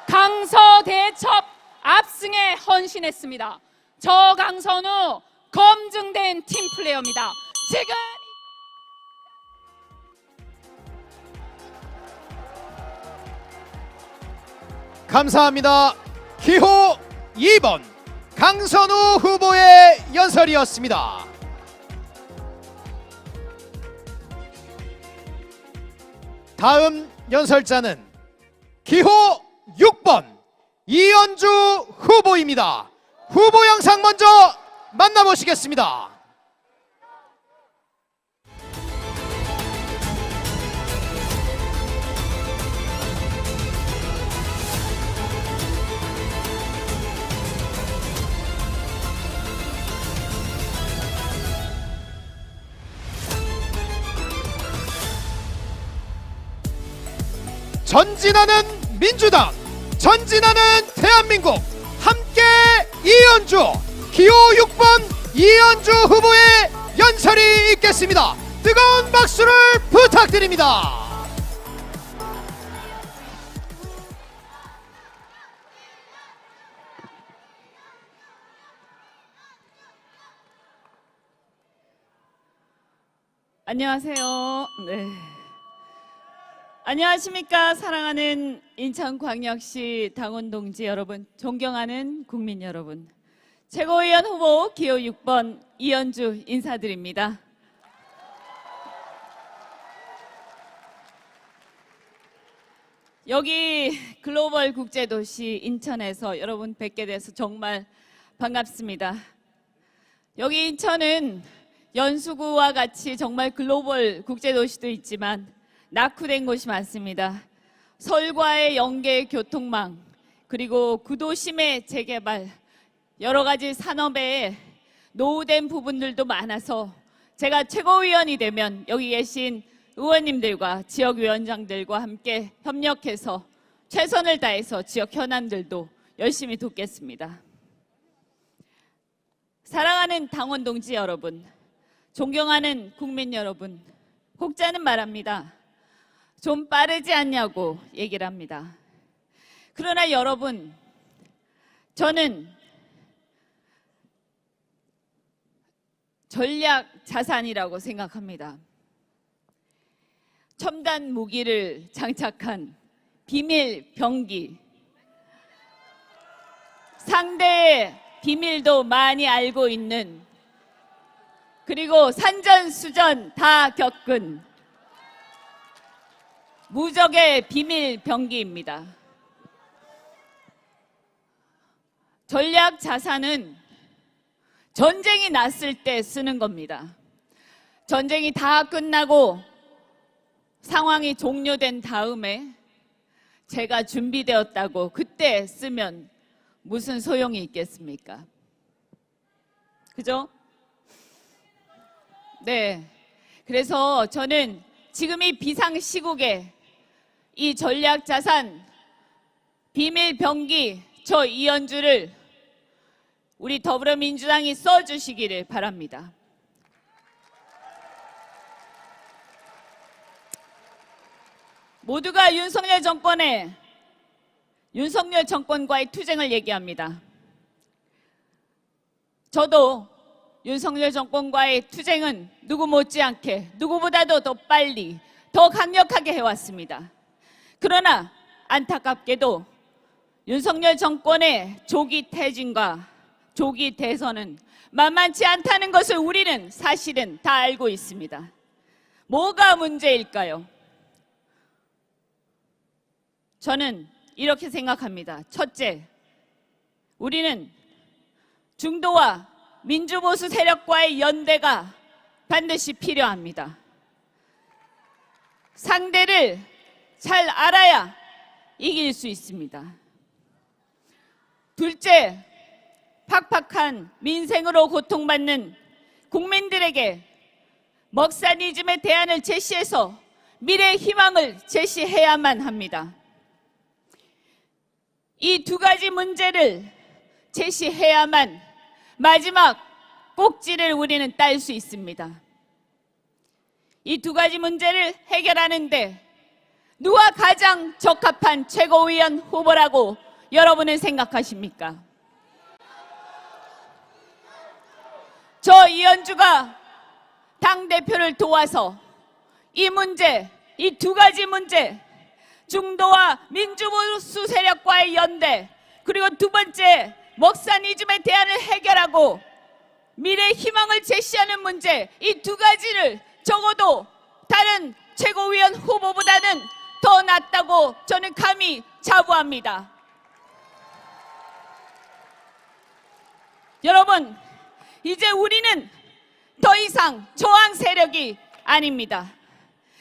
강서대첩 압승에 헌신했습니다. 저 강선우 검증된 팀플레이어입니다. 지금 감사합니다. 기호 2번 강선우 후보의 연설이었습니다. 다음 연설자는 기호 6번 이현주 후보입니다. 후보 영상 먼저 만나보시겠습니다. 전진하는 민주당, 전진하는 대한민국 함께 이연주, 기호 6번 이연주 후보의 연설이 있겠습니다. 뜨거운 박수를 부탁드립니다. 안녕하세요. 네. 안녕하십니까. 사랑하는 인천광역시 당원 동지 여러분, 존경하는 국민 여러분. 최고위원 후보 기호 6번 이연주 인사드립니다. 여기 글로벌 국제도시 인천에서 여러분 뵙게 돼서 정말 반갑습니다. 여기 인천은 연수구와 같이 정말 글로벌 국제도시도 있지만 낙후된 곳이 많습니다. 서울과의 연계 교통망, 그리고 구도심의 재개발, 여러 가지 산업에 노후된 부분들도 많아서 제가 최고위원이 되면 여기 계신 의원님들과 지역위원장들과 함께 협력해서 최선을 다해서 지역 현안들도 열심히 돕겠습니다. 사랑하는 당원 동지 여러분, 존경하는 국민 여러분, 혹자는 말합니다. 좀 빠르지 않냐고 얘기를 합니다. 그러나 여러분, 저는 전략 자산이라고 생각합니다. 첨단 무기를 장착한 비밀 병기, 상대의 비밀도 많이 알고 있는, 그리고 산전수전 다 겪은 무적의 비밀 병기입니다. 전략 자산은 전쟁이 났을 때 쓰는 겁니다. 전쟁이 다 끝나고 상황이 종료된 다음에 제가 준비되었다고 그때 쓰면 무슨 소용이 있겠습니까? 그죠? 네. 그래서 저는 지금 이 비상시국에 이 전략자산 비밀병기 저 이연주를 우리 더불어민주당이 써주시기를 바랍니다. 모두가 윤석열 정권과의 투쟁을 얘기합니다. 저도 윤석열 정권과의 투쟁은 누구 못지않게 누구보다도 더 빨리 더 강력하게 해왔습니다. 그러나 안타깝게도 윤석열 정권의 조기 퇴진과 조기 대선은 만만치 않다는 것을 우리는 사실은 다 알고 있습니다. 뭐가 문제일까요? 저는 이렇게 생각합니다. 첫째, 우리는 중도와 민주보수 세력과의 연대가 반드시 필요합니다. 상대를 잘 알아야 이길 수 있습니다. 둘째, 팍팍한 민생으로 고통받는 국민들에게 먹사니즘의 대안을 제시해서 미래의 희망을 제시해야만 합니다. 이 두 가지 문제를 제시해야만 마지막 꼭지를 우리는 딸 수 있습니다. 이 두 가지 문제를 해결하는데 누가 가장 적합한 최고위원 후보라고 여러분은 생각하십니까? 저 이연주가 당대표를 도와서 이 문제, 이 두 가지 문제, 중도와 민주보수 세력과의 연대, 그리고 두 번째 먹사니즘의 대안을 해결하고 미래의 희망을 제시하는 문제, 이 두 가지를 적어도 다른 최고위원 후보보다는 더 낫다고 저는 감히 자부합니다. 여러분, 이제 우리는 더 이상 저항 세력이 아닙니다.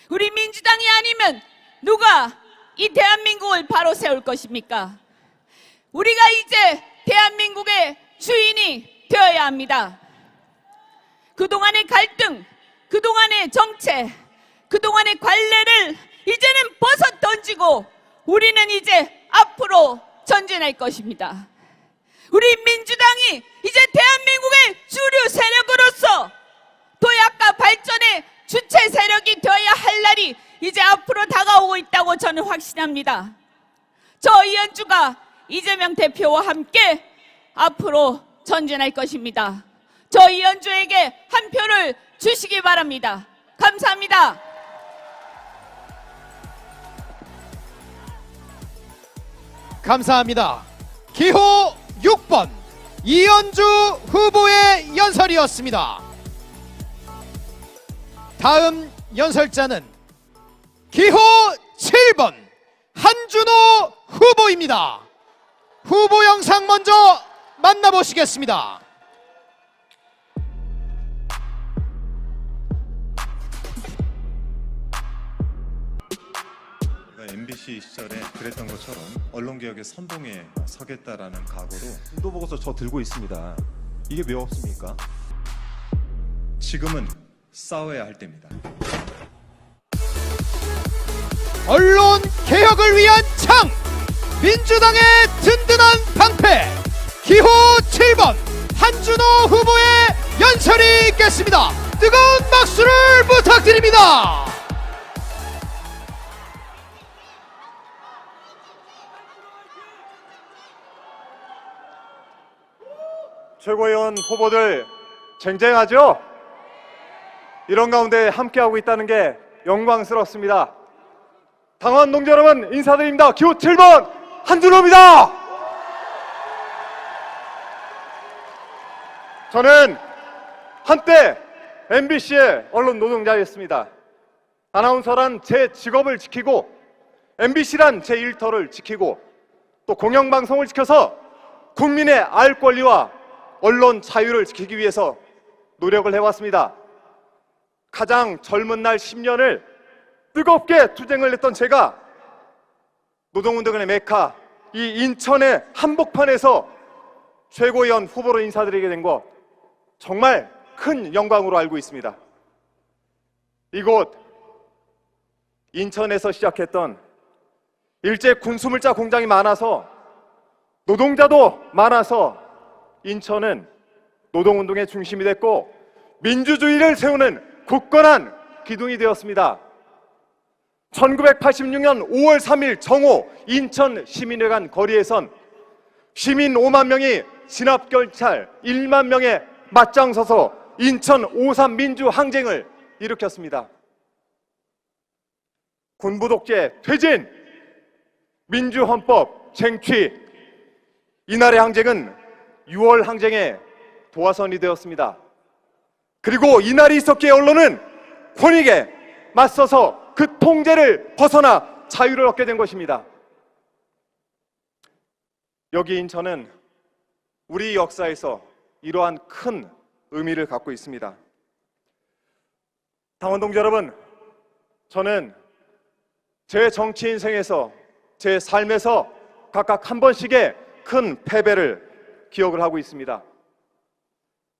우리 민주당이 아니면 누가 이 대한민국을 바로 세울 것입니까? 우리가 이제 대한민국의 주인이 되어야 합니다. 그동안의 갈등, 그동안의 정체, 그동안의 관례를 이제는 벗어 던지고 우리는 이제 앞으로 전진할 것입니다. 우리 민주당이 이제 대한민국의 주류 세력으로서 도약과 발전의 주체 세력이 되어야 할 날이 이제 앞으로 다가오고 있다고 저는 확신합니다. 저 이현주가 이재명 대표와 함께 앞으로 전진할 것입니다. 저 이현주에게 한 표를 주시기 바랍니다. 감사합니다. 감사합니다. 기호 6번 이현주 후보의 연설이었습니다. 다음 연설자는 기호 7번 한준호 후보입니다. 후보 영상 먼저 만나보시겠습니다. MBC 시절에 그랬던 것처럼 언론개혁의 선봉에 서겠다라는 각오로 인도 보고서 저 들고 있습니다. 이게 왜 없습니까? 지금은 싸워야 할 때입니다. 언론 개혁을 위한 창 민주당의 든든한 방패 기호 7번 한준호 후보의 연설이 있겠습니다. 뜨거운 박수를 부탁드립니다. 최고위원 후보들 쟁쟁하죠? 이런 가운데 함께하고 있다는 게 영광스럽습니다. 당원 동지 여러분 인사드립니다. 기호 7번 한준호입니다. 저는 한때 MBC의 언론 노동자였습니다. 아나운서란 제 직업을 지키고 MBC란 제 일터를 지키고 또 공영방송을 지켜서 국민의 알 권리와 언론 자유를 지키기 위해서 노력을 해왔습니다. 가장 젊은 날 10년을 뜨겁게 투쟁을 했던 제가 노동운동의 메카 이 인천의 한복판에서 최고위원 후보로 인사드리게 된 것 정말 큰 영광으로 알고 있습니다. 이곳 인천에서 시작했던 일제 군수물자 공장이 많아서 노동자도 많아서 인천은 노동운동의 중심이 됐고 민주주의를 세우는 굳건한 기둥이 되었습니다. 1986년 5월 3일 정오 인천 시민회관 거리에선 시민 5만 명이 진압경찰 1만 명에 맞장서서 인천 5.3 민주항쟁을 일으켰습니다. 군부독재 퇴진, 민주헌법 쟁취, 이날의 항쟁은 6월 항쟁의 도화선이 되었습니다. 그리고 이날이 있었기에 언론은 권익에 맞서서 그 통제를 벗어나 자유를 얻게 된 것입니다. 여기 인천은 우리 역사에서 이러한 큰 의미를 갖고 있습니다. 당원 동지 여러분, 저는 제 정치 인생에서 제 삶에서 각각 한 번씩의 큰 패배를 기억을 하고 있습니다.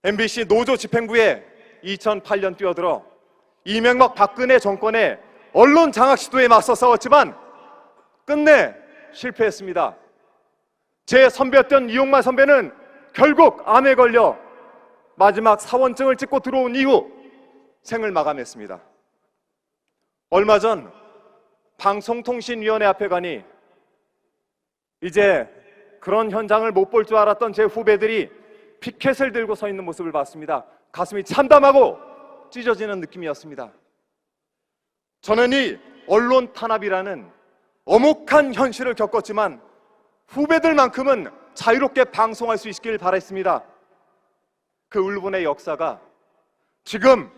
MBC 노조 집행부에 2008년 뛰어들어 이명박 박근혜 정권의 언론 장악 시도에 맞서 싸웠지만 끝내 실패했습니다. 제 선배였던 이용만 선배는 결국 암에 걸려 마지막 사원증을 찍고 들어온 이후 생을 마감했습니다. 얼마 전 방송통신위원회 앞에 가니 이제 그런 현장을 못 볼 줄 알았던 제 후배들이 피켓을 들고 서 있는 모습을 봤습니다. 가슴이 참담하고 찢어지는 느낌이었습니다. 저는 이 언론 탄압이라는 엄혹한 현실을 겪었지만 후배들만큼은 자유롭게 방송할 수 있기를 바랬습니다. 그 울분의 역사가 지금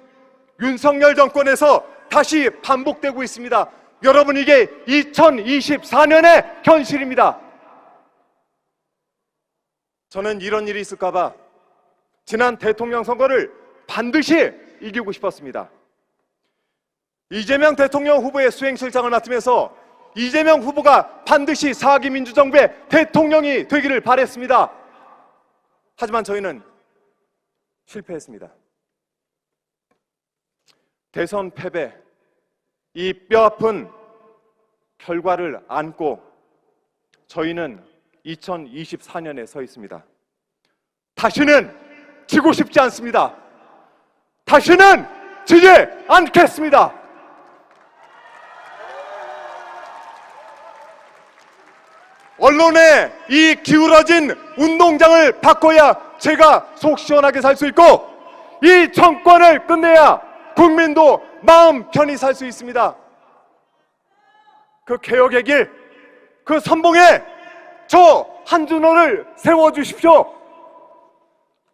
윤석열 정권에서 다시 반복되고 있습니다. 여러분, 이게 2024년의 현실입니다. 저는 이런 일이 있을까봐 지난 대통령 선거를 반드시 이기고 싶었습니다. 이재명 대통령 후보의 수행실장을 맡으면서 이재명 후보가 반드시 4기 민주정부의 대통령이 되기를 바랬습니다. 하지만 저희는 실패했습니다. 대선 패배, 이 뼈아픈 결과를 안고 저희는 2024년에 서 있습니다. 다시는 지고 싶지 않습니다. 다시는 지지 않겠습니다. 언론의 이 기울어진 운동장을 바꿔야 제가 속 시원하게 살 수 있고 이 정권을 끝내야 국민도 마음 편히 살 수 있습니다. 그 개혁의 길, 그 선봉에 저 한준호를 세워주십시오.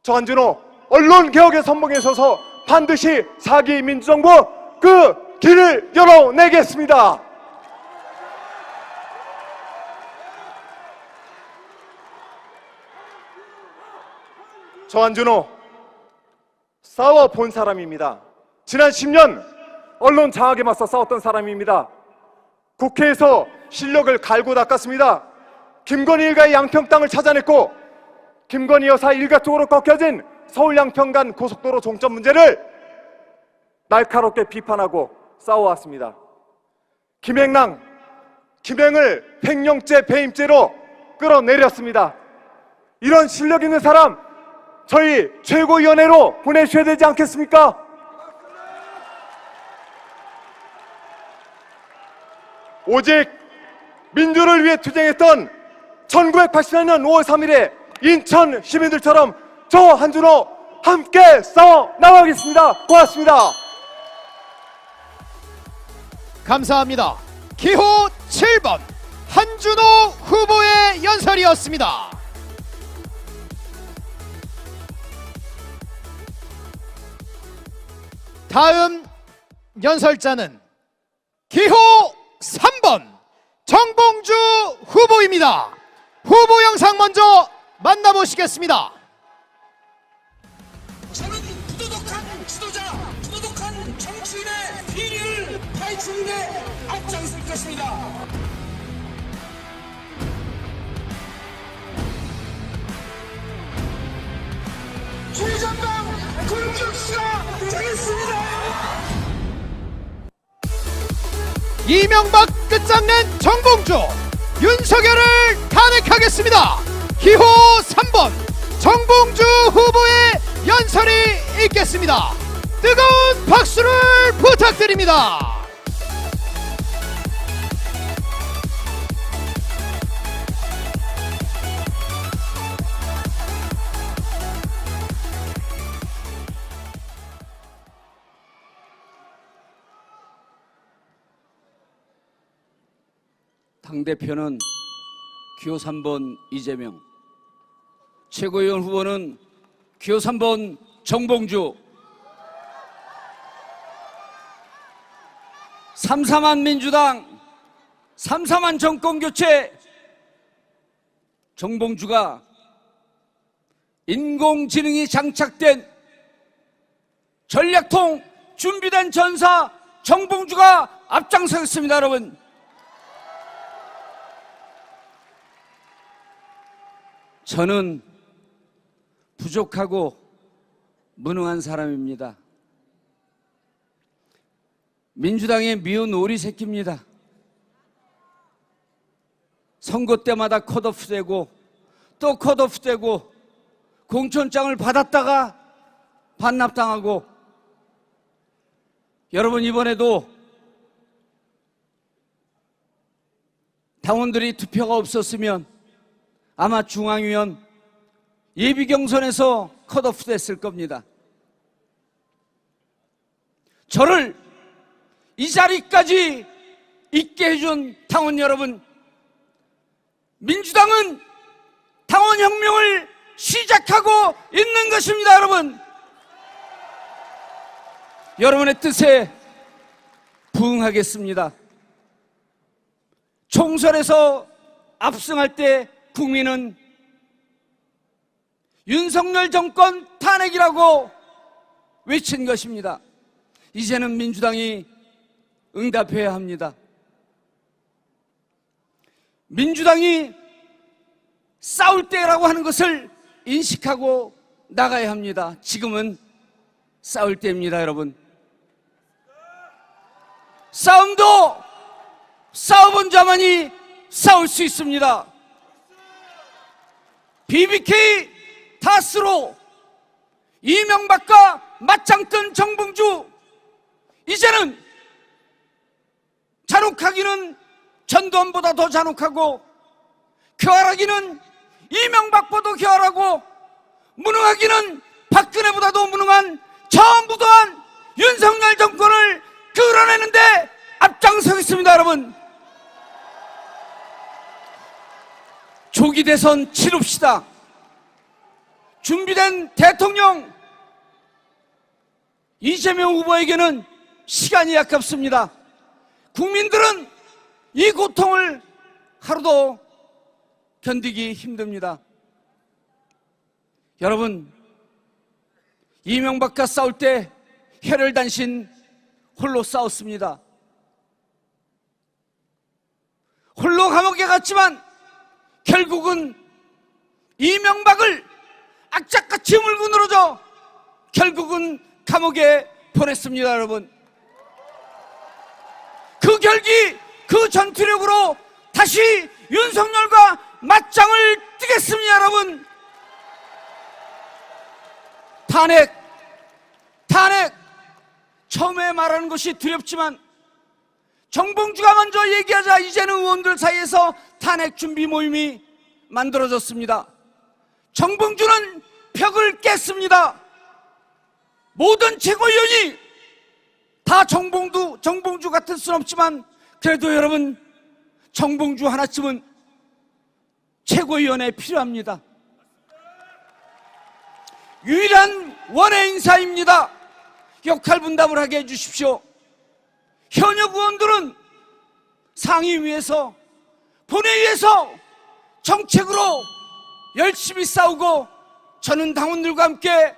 저 한준호 언론개혁의 선봉에 서서 반드시 4기 민주정부 그 길을 열어내겠습니다. 저 한준호 싸워본 사람입니다. 지난 10년 언론 장악에 맞서 싸웠던 사람입니다. 국회에서 실력을 갈고 닦았습니다. 김건희 일가의 양평 땅을 찾아냈고 김건희 여사 일가 쪽으로 꺾여진 서울 양평 간 고속도로 종점 문제를 날카롭게 비판하고 싸워왔습니다. 김행을 횡령죄 배임죄로 끌어내렸습니다. 이런 실력 있는 사람 저희 최고위원회로 보내셔야 되지 않겠습니까? 오직 민주를 위해 투쟁했던 1980년 5월 3일에 인천 시민들처럼 저 한준호 함께 싸워 나가겠습니다. 고맙습니다. 감사합니다. 기호 7번 한준호 후보의 연설이었습니다. 다음 연설자는 기호 3번 정봉주 후보입니다. 후보 영상 먼저 만나보시겠습니다. 저는 부도덕한 지도자, 부도덕한 정치인의 비리를 파헤치는 데 앞장설 것입니다. 최전방 공격수가 되겠습니다. 이명박 끝장낸 정봉주, 윤석열을 탄핵하겠습니다. 기호 3번 정봉주 후보의 연설이 있겠습니다. 뜨거운 박수를 부탁드립니다. 당대표는 기호 3번 이재명, 최고위원 후보는 기호 3번 정봉주, 3.4만 민주당, 3.4만 정권교체, 정봉주가 인공지능이 장착된 전략통 준비된 전사 정봉주가 앞장서겠습니다. 여러분, 저는 부족하고 무능한 사람입니다. 민주당의 미운 오리 새끼입니다. 선거 때마다 컷오프되고 또 컷오프되고 공천장을 받았다가 반납당하고, 여러분 이번에도 당원들이 투표가 없었으면 아마 중앙위원 예비경선에서 컷오프 됐을 겁니다. 저를 이 자리까지 있게 해준 당원 여러분, 민주당은 당원혁명을 시작하고 있는 것입니다. 여러분, 여러분의 뜻에 부응하겠습니다. 총선에서 압승할 때 국민은 윤석열 정권 탄핵이라고 외친 것입니다. 이제는 민주당이 응답해야 합니다. 민주당이 싸울 때라고 하는 것을 인식하고 나가야 합니다. 지금은 싸울 때입니다. 여러분, 싸움도 싸워본 자만이 싸울 수 있습니다. BBK 다스로 이명박과 맞짱 뜬 정봉주, 이제는 잔혹하기는 전두환보다 더 잔혹하고 교활하기는 이명박보다 교활하고 무능하기는 박근혜보다도 무능한 저무도한 윤석열 정권을 끌어내는데 앞장서겠습니다. 여러분, 조기 대선 치릅시다. 준비된 대통령 이재명 후보에게는 시간이 아깝습니다. 국민들은 이 고통을 하루도 견디기 힘듭니다. 여러분, 이명박과 싸울 때 혈혈단신 홀로 싸웠습니다. 홀로 감옥에 갔지만 결국은 이명박을 악착같이 물고 늘어져 결국은 감옥에 보냈습니다. 여러분, 그 결기, 그 전투력으로 다시 윤석열과 맞짱을 뜨겠습니다. 여러분, 탄핵, 처음에 말하는 것이 두렵지만 정봉주가 먼저 얘기하자 이제는 의원들 사이에서 탄핵 준비 모임이 만들어졌습니다. 정봉주는 벽을 깼습니다. 모든 최고위원이 다 정봉주 같을 순 없지만 그래도 여러분, 정봉주 하나쯤은 최고위원회에 필요합니다. 유일한 원외 인사입니다. 역할 분담을 하게 해주십시오. 현역 의원들은 상임위에서, 본회의에서 정책으로 열심히 싸우고 저는 당원들과 함께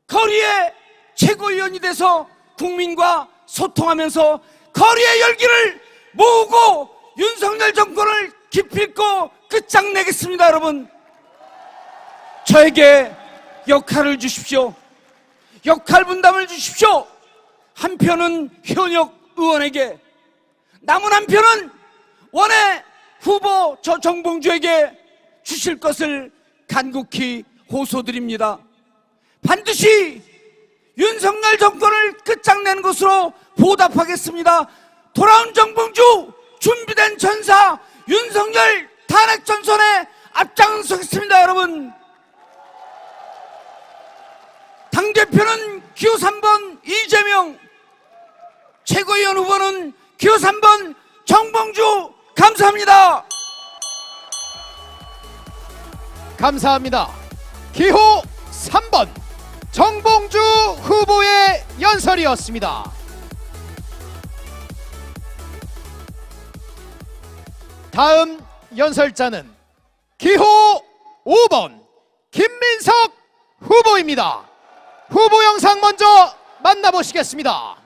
거리에 최고위원이 돼서 국민과 소통하면서 거리의 열기를 모으고 윤석열 정권을 기필코 끝장내겠습니다. 여러분, 저에게 역할을 주십시오. 역할 분담을 주십시오. 한 편은 현역 의원에게, 남은 한 편은 원외 후보 저 정봉주에게 주실 것을 간곡히 호소드립니다. 반드시 윤석열 정권을 끝장내는 것으로 보답하겠습니다. 돌아온 정봉주, 준비된 전사 윤석열 탄핵 전선에 앞장서겠습니다. 여러분, 당대표는 기호 3번 이재명, 최고위원 후보는 기호 3번 정봉주. 감사합니다. 감사합니다. 기호 3번 정봉주 후보의 연설이었습니다. 다음 연설자는 기호 5번 김민석 후보입니다. 후보 영상 먼저 만나보시겠습니다.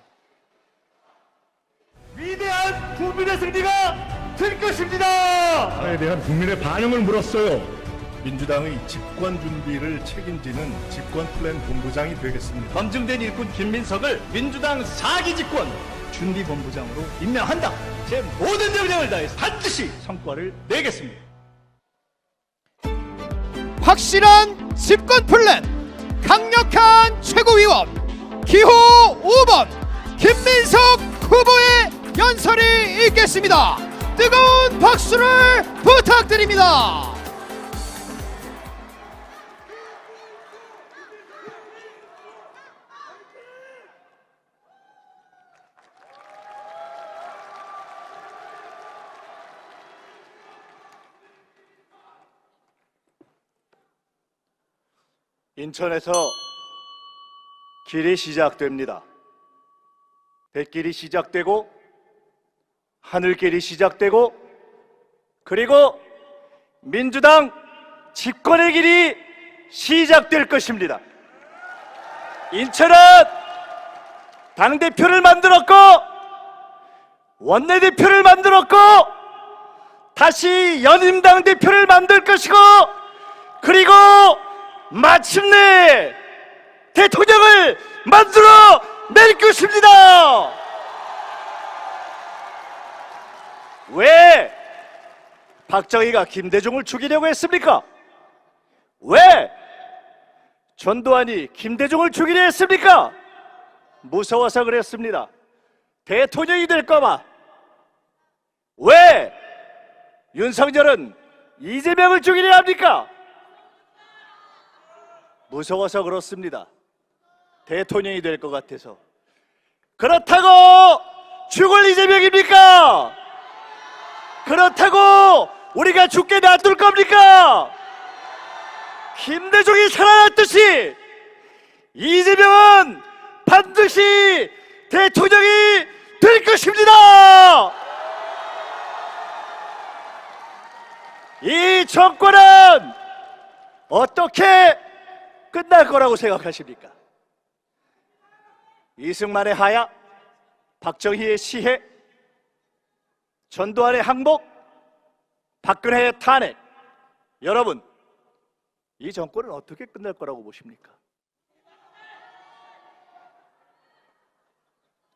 위대한 국민의 승리가 될 것입니다. 에 대한 국민의 반응을 물었어요. 민주당의 집권 준비를 책임지는 집권 플랜 본부장이 되겠습니다. 검증된 일꾼 김민석을 민주당 4기 집권 준비본부장으로 임명한다. 제 모든 역량을 다해서 반드시 성과를 내겠습니다. 확실한 집권 플랜, 강력한 최고위원 기호 5번 김민석 후보의 연설이 있겠습니다. 뜨거운 박수를 부탁드립니다. 인천에서 길이 시작됩니다. 백길이 시작되고 하늘길이 시작되고 그리고 민주당 집권의 길이 시작될 것입니다. 인천은 당대표를 만들었고 원내대표를 만들었고 다시 연임당 대표를 만들 것이고 그리고 마침내 대통령을 만들어 낼 것입니다. 왜 박정희가 김대중을 죽이려고 했습니까? 왜 전두환이 김대중을 죽이려 했습니까? 무서워서 그랬습니다. 대통령이 될까봐. 왜 윤석열은 이재명을 죽이려 합니까? 무서워서 그렇습니다. 대통령이 될 것 같아서. 그렇다고 죽을 이재명입니까? 그렇다고 우리가 죽게 놔둘 겁니까? 김대중이 살아났듯이 이재명은 반드시 대통령이 될 것입니다. 이 정권은 어떻게 끝날 거라고 생각하십니까? 이승만의 하야, 박정희의 시해, 전두환의 항복, 박근혜의 탄핵. 여러분, 이 정권은 어떻게 끝날 거라고 보십니까?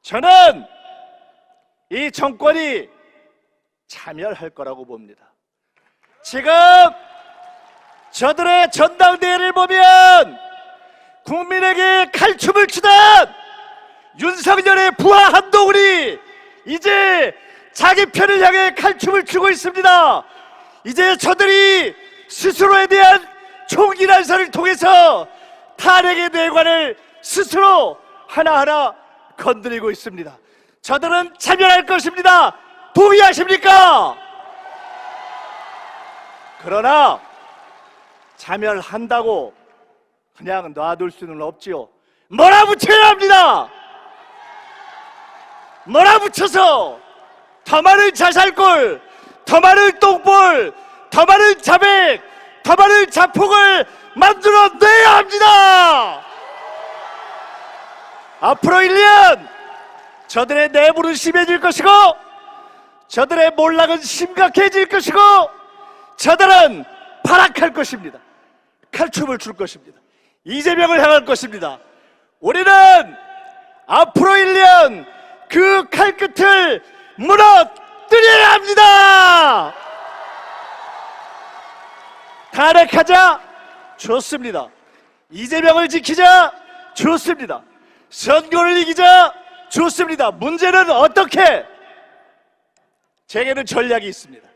저는 이 정권이 참여할 거라고 봅니다. 지금 저들의 전당대회를 보면 국민에게 칼춤을 추던 윤석열의 부하 한동훈이 이제 자기 편을 향해 칼춤을 추고 있습니다. 이제 저들이 스스로에 대한 총기 난사를 통해서 탄핵의 뇌관을 스스로 하나하나 건드리고 있습니다. 저들은 참여할 것입니다. 동의하십니까? 그러나 참여를 한다고 그냥 놔둘 수는 없지요. 몰아붙여야 합니다. 몰아붙여서 더 많은 자살골, 더 많은 똥볼, 더 많은 자백, 더 많은 자폭을 만들어내야 합니다. 앞으로 1년 저들의 내부는 심해질 것이고 저들의 몰락은 심각해질 것이고 저들은 발악할 것입니다. 칼춤을 출 것입니다. 이재명을 향할 것입니다. 우리는 앞으로 1년 그 칼끝을 무너뜨려야 합니다. 탄핵하자, 좋습니다. 이재명을 지키자, 좋습니다. 선거를 이기자, 좋습니다. 문제는 어떻게? 제게는 전략이 있습니다.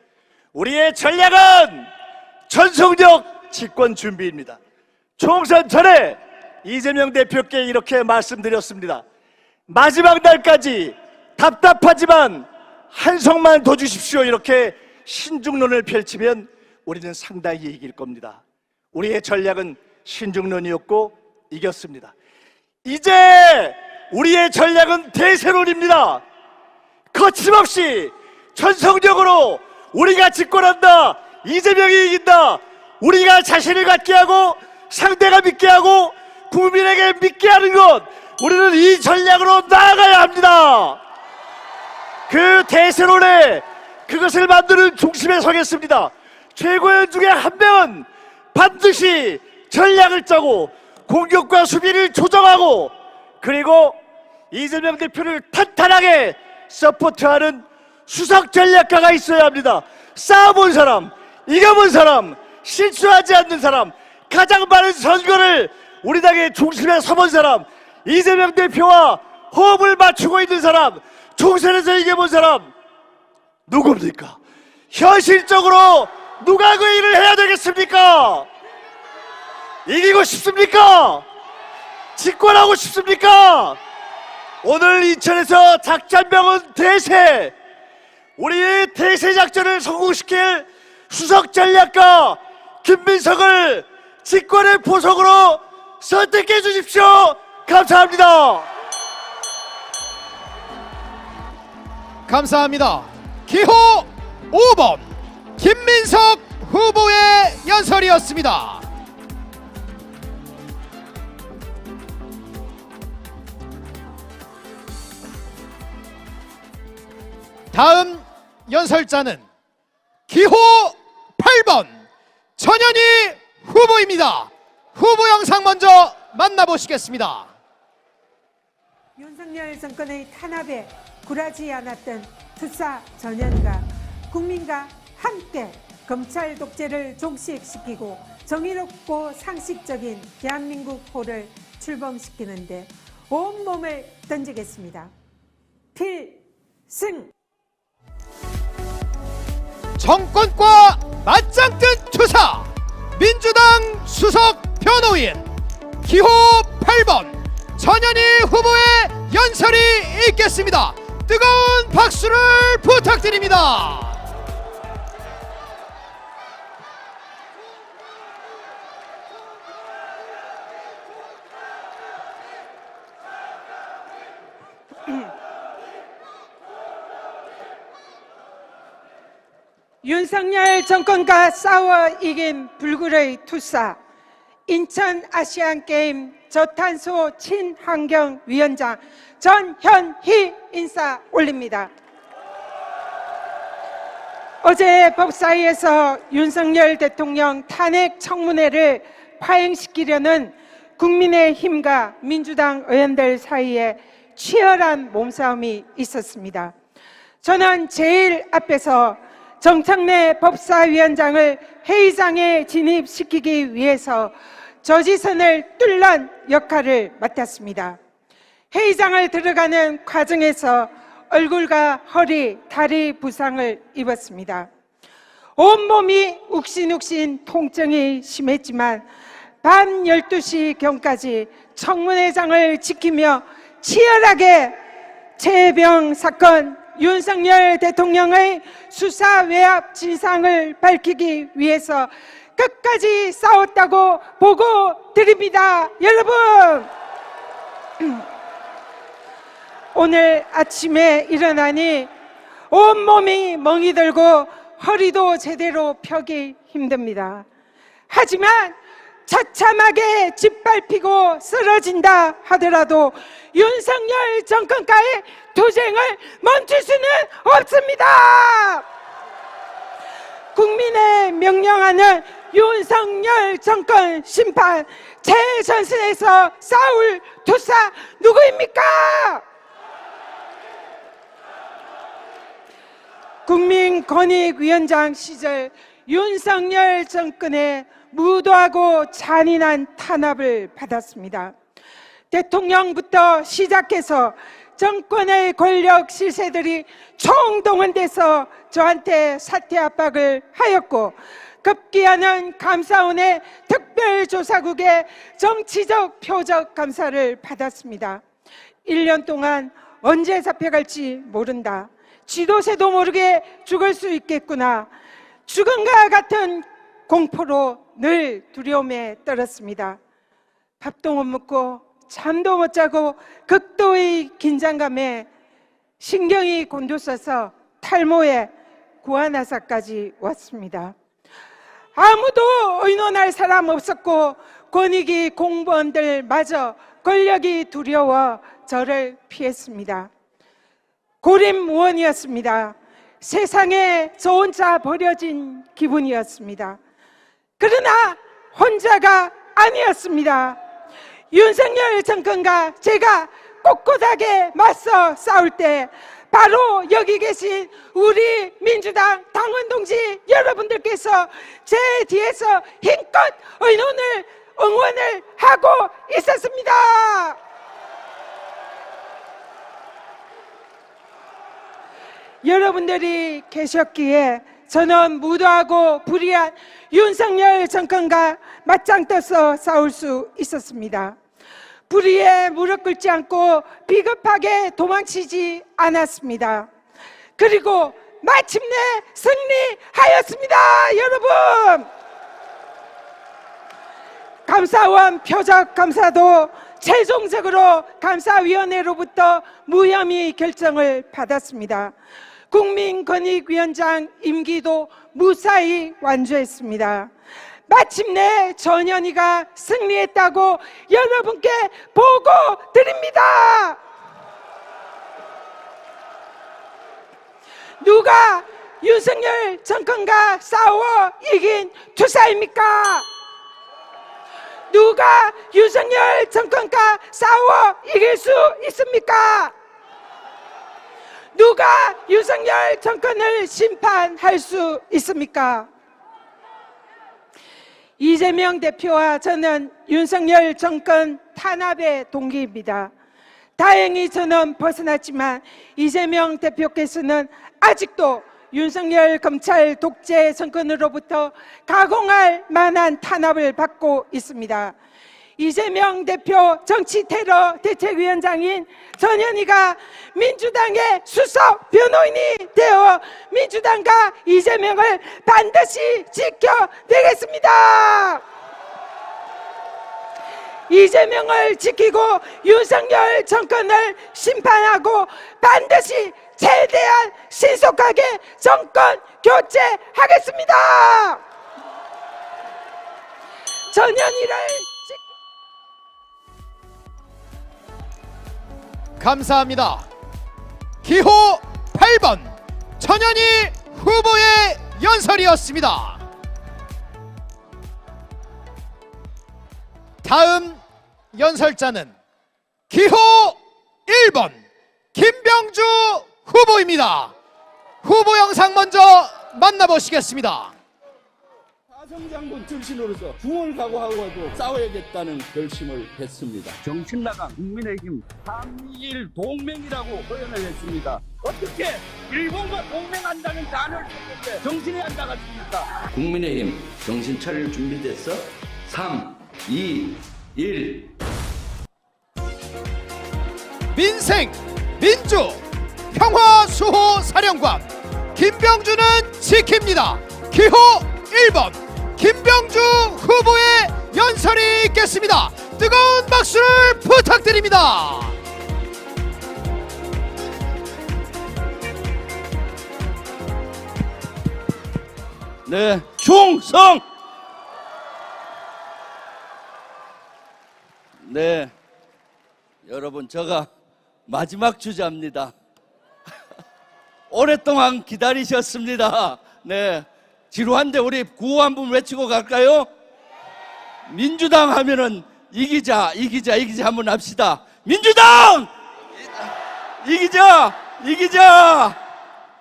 우리의 전략은 전속력 집권 준비입니다. 총선 전에 이재명 대표께 이렇게 말씀드렸습니다. 마지막 날까지 답답하지만 한성만 더 주십시오. 이렇게 신중론을 펼치면 우리는 상당히 이길 겁니다. 우리의 전략은 신중론이었고 이겼습니다. 이제 우리의 전략은 대세론입니다. 거침없이 전속력으로 우리가 집권한다. 이재명이 이긴다. 우리가 자신을 갖게 하고 상대가 믿게 하고 국민에게 믿게 하는 것, 우리는 이 전략으로 나아가야 합니다. 그 대세론에 그것을 만드는 중심에 서겠습니다. 최고위원 중에 한 명은 반드시 전략을 짜고 공격과 수비를 조정하고 그리고 이재명 대표를 탄탄하게 서포트하는 수석 전략가가 있어야 합니다. 싸워본 사람, 이겨본 사람, 실수하지 않는 사람, 가장 많은 선거를 우리 당의 중심에 서본 사람, 이재명 대표와 호흡을 맞추고 있는 사람, 총선에서 이겨본 사람 누굽니까? 현실적으로 누가 그 일을 해야 되겠습니까? 이기고 싶습니까? 집권하고 싶습니까? 오늘 인천에서 작전명은 대세, 우리의 대세 작전을 성공시킬 수석 전략가 김민석을 집권의 보석으로 선택해 주십시오. 감사합니다. 감사합니다. 기호 5번 김민석 후보의 연설이었습니다. 다음 연설자는 기호 8번 전현희 후보입니다. 후보 영상 먼저 만나보시겠습니다. 윤석열 정권의 탄압에 굴하지 않았던 투사 전현희가 국민과 함께 검찰 독재를 종식시키고 정의롭고 상식적인 대한민국호를 출범시키는데 온몸을 던지겠습니다. 필승! 정권과 맞짱 뜬 투사 민주당 수석 변호인 기호 8번 전현희 후보의 연설이 있겠습니다. 뜨거운 박수를 부탁드립니다. 윤석열 정권과 싸워 이긴 불굴의 투사 인천 아시안게임 저탄소 친환경위원장 전현희 인사 올립니다. 어제 법사위에서 윤석열 대통령 탄핵 청문회를 파행시키려는 국민의힘과 민주당 의원들 사이에 치열한 몸싸움이 있었습니다. 저는 제일 앞에서 정청래 법사위원장을 회의장에 진입시키기 위해서 저지선을 뚫는 역할을 맡았습니다. 회의장을 들어가는 과정에서 얼굴과 허리, 다리 부상을 입었습니다. 온몸이 욱신욱신 통증이 심했지만 밤 12시경까지 청문회장을 지키며 치열하게 최혜병 사건 윤석열 대통령의 수사 외압 진상을 밝히기 위해서 끝까지 싸웠다고 보고 드립니다. 여러분, 오늘 아침에 일어나니 온몸이 멍이 들고 허리도 제대로 펴기 힘듭니다. 하지만 처참하게 짓밟히고 쓰러진다 하더라도 윤석열 정권과의 투쟁을 멈출 수는 없습니다. 국민의 명령하는 윤석열 정권 심판 최전선에서 싸울 투사 누구입니까? 국민권익위원장 시절 윤석열 정권의 무도하고 잔인한 탄압을 받았습니다. 대통령부터 시작해서 정권의 권력 실세들이 총동원돼서 저한테 사퇴 압박을 하였고 급기야는 감사원의 특별조사국의 정치적 표적 감사를 받았습니다. 1년 동안 언제 잡혀갈지 모른다. 지도새도 모르게 죽을 수 있겠구나. 죽음과 같은 공포로 늘 두려움에 떨었습니다. 밥도 못 먹고 잠도 못 자고 극도의 긴장감에 신경이 곤두서서 탈모에 구안하사까지 왔습니다. 아무도 의논할 사람 없었고 권익위 공무원들마저 권력이 두려워 저를 피했습니다. 고립무원이었습니다. 세상에 저 혼자 버려진 기분이었습니다. 그러나 혼자가 아니었습니다. 윤석열 정권과 제가 꼿꼿하게 맞서 싸울 때 바로 여기 계신 우리 민주당 당원 동지 여러분들께서 제 뒤에서 힘껏 의논을 응원을 하고 있었습니다. 여러분들이 계셨기에 저는 무도하고 불의한 윤석열 정권과 맞짱 떠서 싸울 수 있었습니다. 불의에 무릎 꿇지 않고 비겁하게 도망치지 않았습니다. 그리고 마침내 승리하였습니다. 여러분, 감사원 표적 감사도 최종적으로 감사위원회로부터 무혐의 결정을 받았습니다. 국민권익위원장 임기도 무사히 완주했습니다. 마침내 전현희가 승리했다고 여러분께 보고 드립니다. 누가 윤석열 정권과 싸워 이긴 투사입니까? 누가 윤석열 정권과 싸워 이길 수 있습니까? 누가 윤석열 정권을 심판할 수 있습니까? 이재명 대표와 저는 윤석열 정권 탄압의 동기입니다. 다행히 저는 벗어났지만 이재명 대표께서는 아직도 윤석열 검찰 독재 정권으로부터 가공할 만한 탄압을 받고 있습니다. 이재명 대표 정치테러 대책위원장인 전현희가 민주당의 수석 변호인이 되어 민주당과 이재명을 반드시 지켜내겠습니다. 이재명을 지키고 윤석열 정권을 심판하고 반드시 최대한 신속하게 정권 교체하겠습니다. 전현희를 감사합니다. 기호 8번 전현희 후보의 연설이었습니다. 다음 연설자는 기호 1번 김병주 후보입니다. 후보 영상 먼저 만나보시겠습니다. 하성장군 출신으로서 중을 각오하고 싸워야겠다는 결심을 했습니다. 정신나간 국민의힘 3.1 동맹이라고 표현을 했습니다. 어떻게 일본과 동맹한다는 단어를 썼는데 정신이 안 나갔습니까? 국민의힘 정신 차릴 준비됐어? 3, 2, 1. 민생, 민주, 평화수호 사령관 김병주는 지킵니다. 기호 1번 김병주 후보의 연설이 있겠습니다. 뜨거운 박수를 부탁드립니다. 네, 충성! 네, 여러분 제가 마지막 주자입니다. 오랫동안 기다리셨습니다. 네, 지루한데 우리 구호 한번 외치고 갈까요? 민주당 하면은 이기자, 이기자, 이기자 한번 합시다. 민주당! 이기자, 이기자!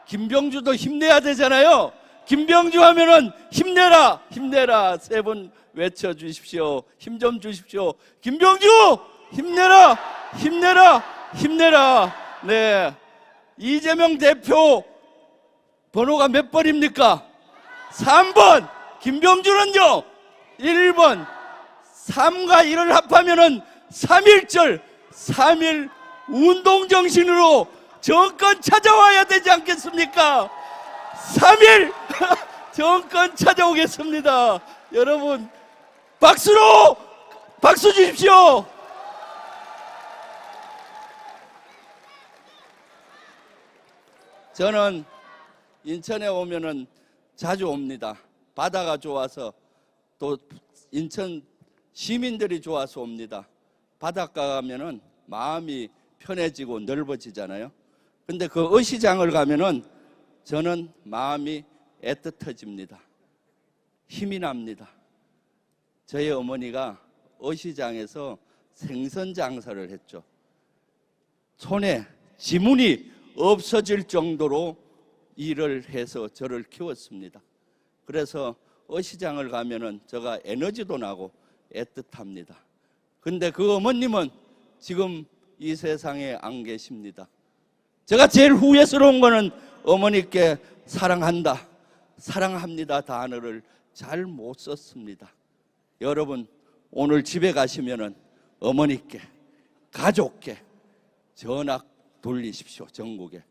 김병주도 힘내야 되잖아요. 김병주 하면은 힘내라, 힘내라. 3번 외쳐주십시오. 힘 좀 주십시오. 김병주! 힘내라, 힘내라, 힘내라. 네. 이재명 대표 번호가 몇 번입니까? 3번. 김병주는요? 1번. 3과 1을 합하면은 3.1절, 3.1 운동정신으로 정권 찾아와야 되지 않겠습니까? 3.1 정권 찾아오겠습니다. 여러분, 박수로 박수 주십시오. 저는 인천에 오면은 자주 옵니다. 바다가 좋아서 또 인천 시민들이 좋아서 옵니다. 바닷가 가면은 마음이 편해지고 넓어지잖아요. 근데 그 어시장을 가면은 저는 마음이 애틋해집니다. 힘이 납니다. 저희 어머니가 어시장에서 생선 장사를 했죠. 손에 지문이 없어질 정도로 일을 해서 저를 키웠습니다. 그래서 어시장을 가면은 제가 에너지도 나고 애틋합니다. 근데 그 어머님은 지금 이 세상에 안 계십니다. 제가 제일 후회스러운 거는 어머니께 사랑한다, 사랑합니다 단어를 잘 못 썼습니다. 여러분, 오늘 집에 가시면은 어머니께, 가족께 전화 돌리십시오. 전국에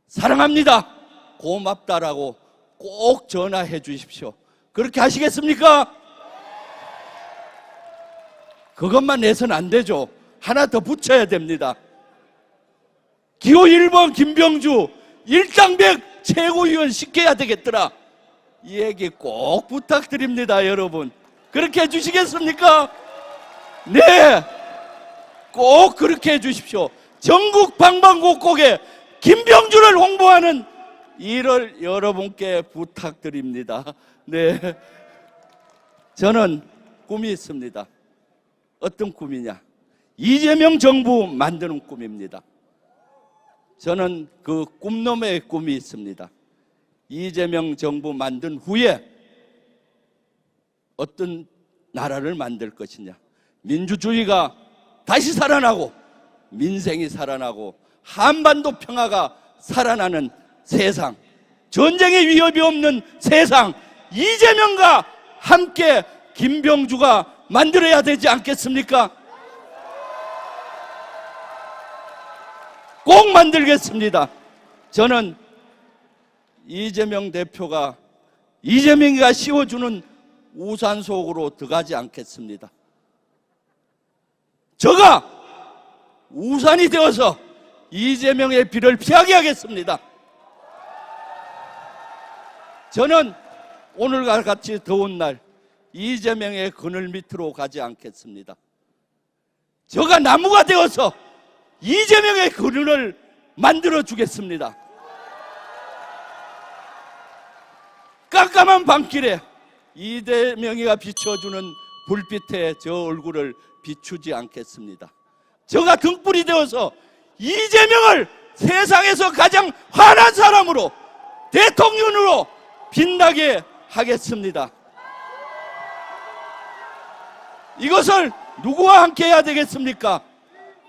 사랑합니다, 고맙다라고 꼭 전화해 주십시오. 그렇게 하시겠습니까? 그것만 내서는 안 되죠. 하나 더 붙여야 됩니다. 기호 1번 김병주 일당백 최고위원 시켜야 되겠더라. 이 얘기 꼭 부탁드립니다. 여러분, 그렇게 해주시겠습니까? 네, 꼭 그렇게 해주십시오. 전국 방방곡곡에 김병주를 홍보하는 일을 여러분께 부탁드립니다. 네, 저는 꿈이 있습니다. 어떤 꿈이냐? 이재명 정부 만드는 꿈입니다. 저는 그 꿈놈의 꿈이 있습니다. 이재명 정부 만든 후에 어떤 나라를 만들 것이냐. 민주주의가 다시 살아나고 민생이 살아나고 한반도 평화가 살아나는 세상, 전쟁의 위협이 없는 세상, 이재명과 함께 김병주가 만들어야 되지 않겠습니까? 꼭 만들겠습니다. 저는 이재명 대표가 이재명이가 씌워주는 우산 속으로 들어가지 않겠습니다. 저가 우산이 되어서 이재명의 비를 피하게 하겠습니다. 저는 오늘과 같이 더운 날 이재명의 그늘 밑으로 가지 않겠습니다. 저가 나무가 되어서 이재명의 그늘을 만들어 주겠습니다. 깜깜한 밤길에 이재명이가 비춰주는 불빛에 저 얼굴을 비추지 않겠습니다. 저가 등불이 되어서 이재명을 세상에서 가장 환한 사람으로, 대통령으로 빛나게 하겠습니다. 이것을 누구와 함께 해야 되겠습니까?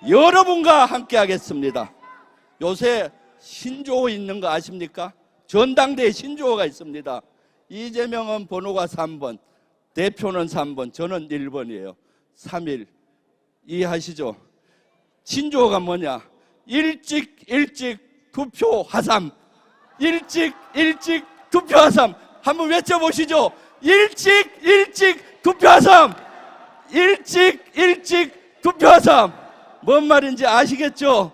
여러분과 함께 하겠습니다. 요새 신조어 있는 거 아십니까? 전당대회 신조어가 있습니다. 이재명은 번호가 3번, 대표는 3번, 저는 1번이에요. 3일 이해하시죠? 신조어가 뭐냐? 일찍 투표하삼. 일찍 투표하삼. 한번 외쳐보시죠. 일찍 투표하삼. 일찍 투표하삼. 뭔 말인지 아시겠죠?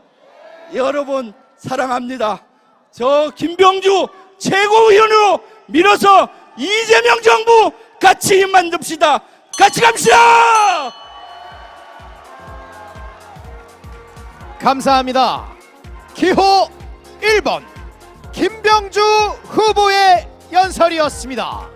여러분 사랑합니다. 저 김병주 최고위원으로 밀어서 이재명 정부 같이 만듭시다. 같이 갑시다. 감사합니다. 기호 1번 김병주 후보의 연설이었습니다.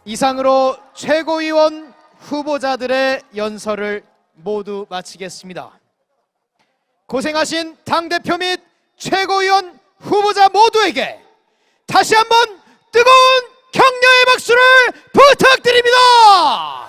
이상으로 최고위원 후보자들의 연설을 모두 마치겠습니다. 고생하신 당대표 및 최고위원 후보자 모두에게 다시 한번 뜨거운 격려의 박수를 부탁드립니다.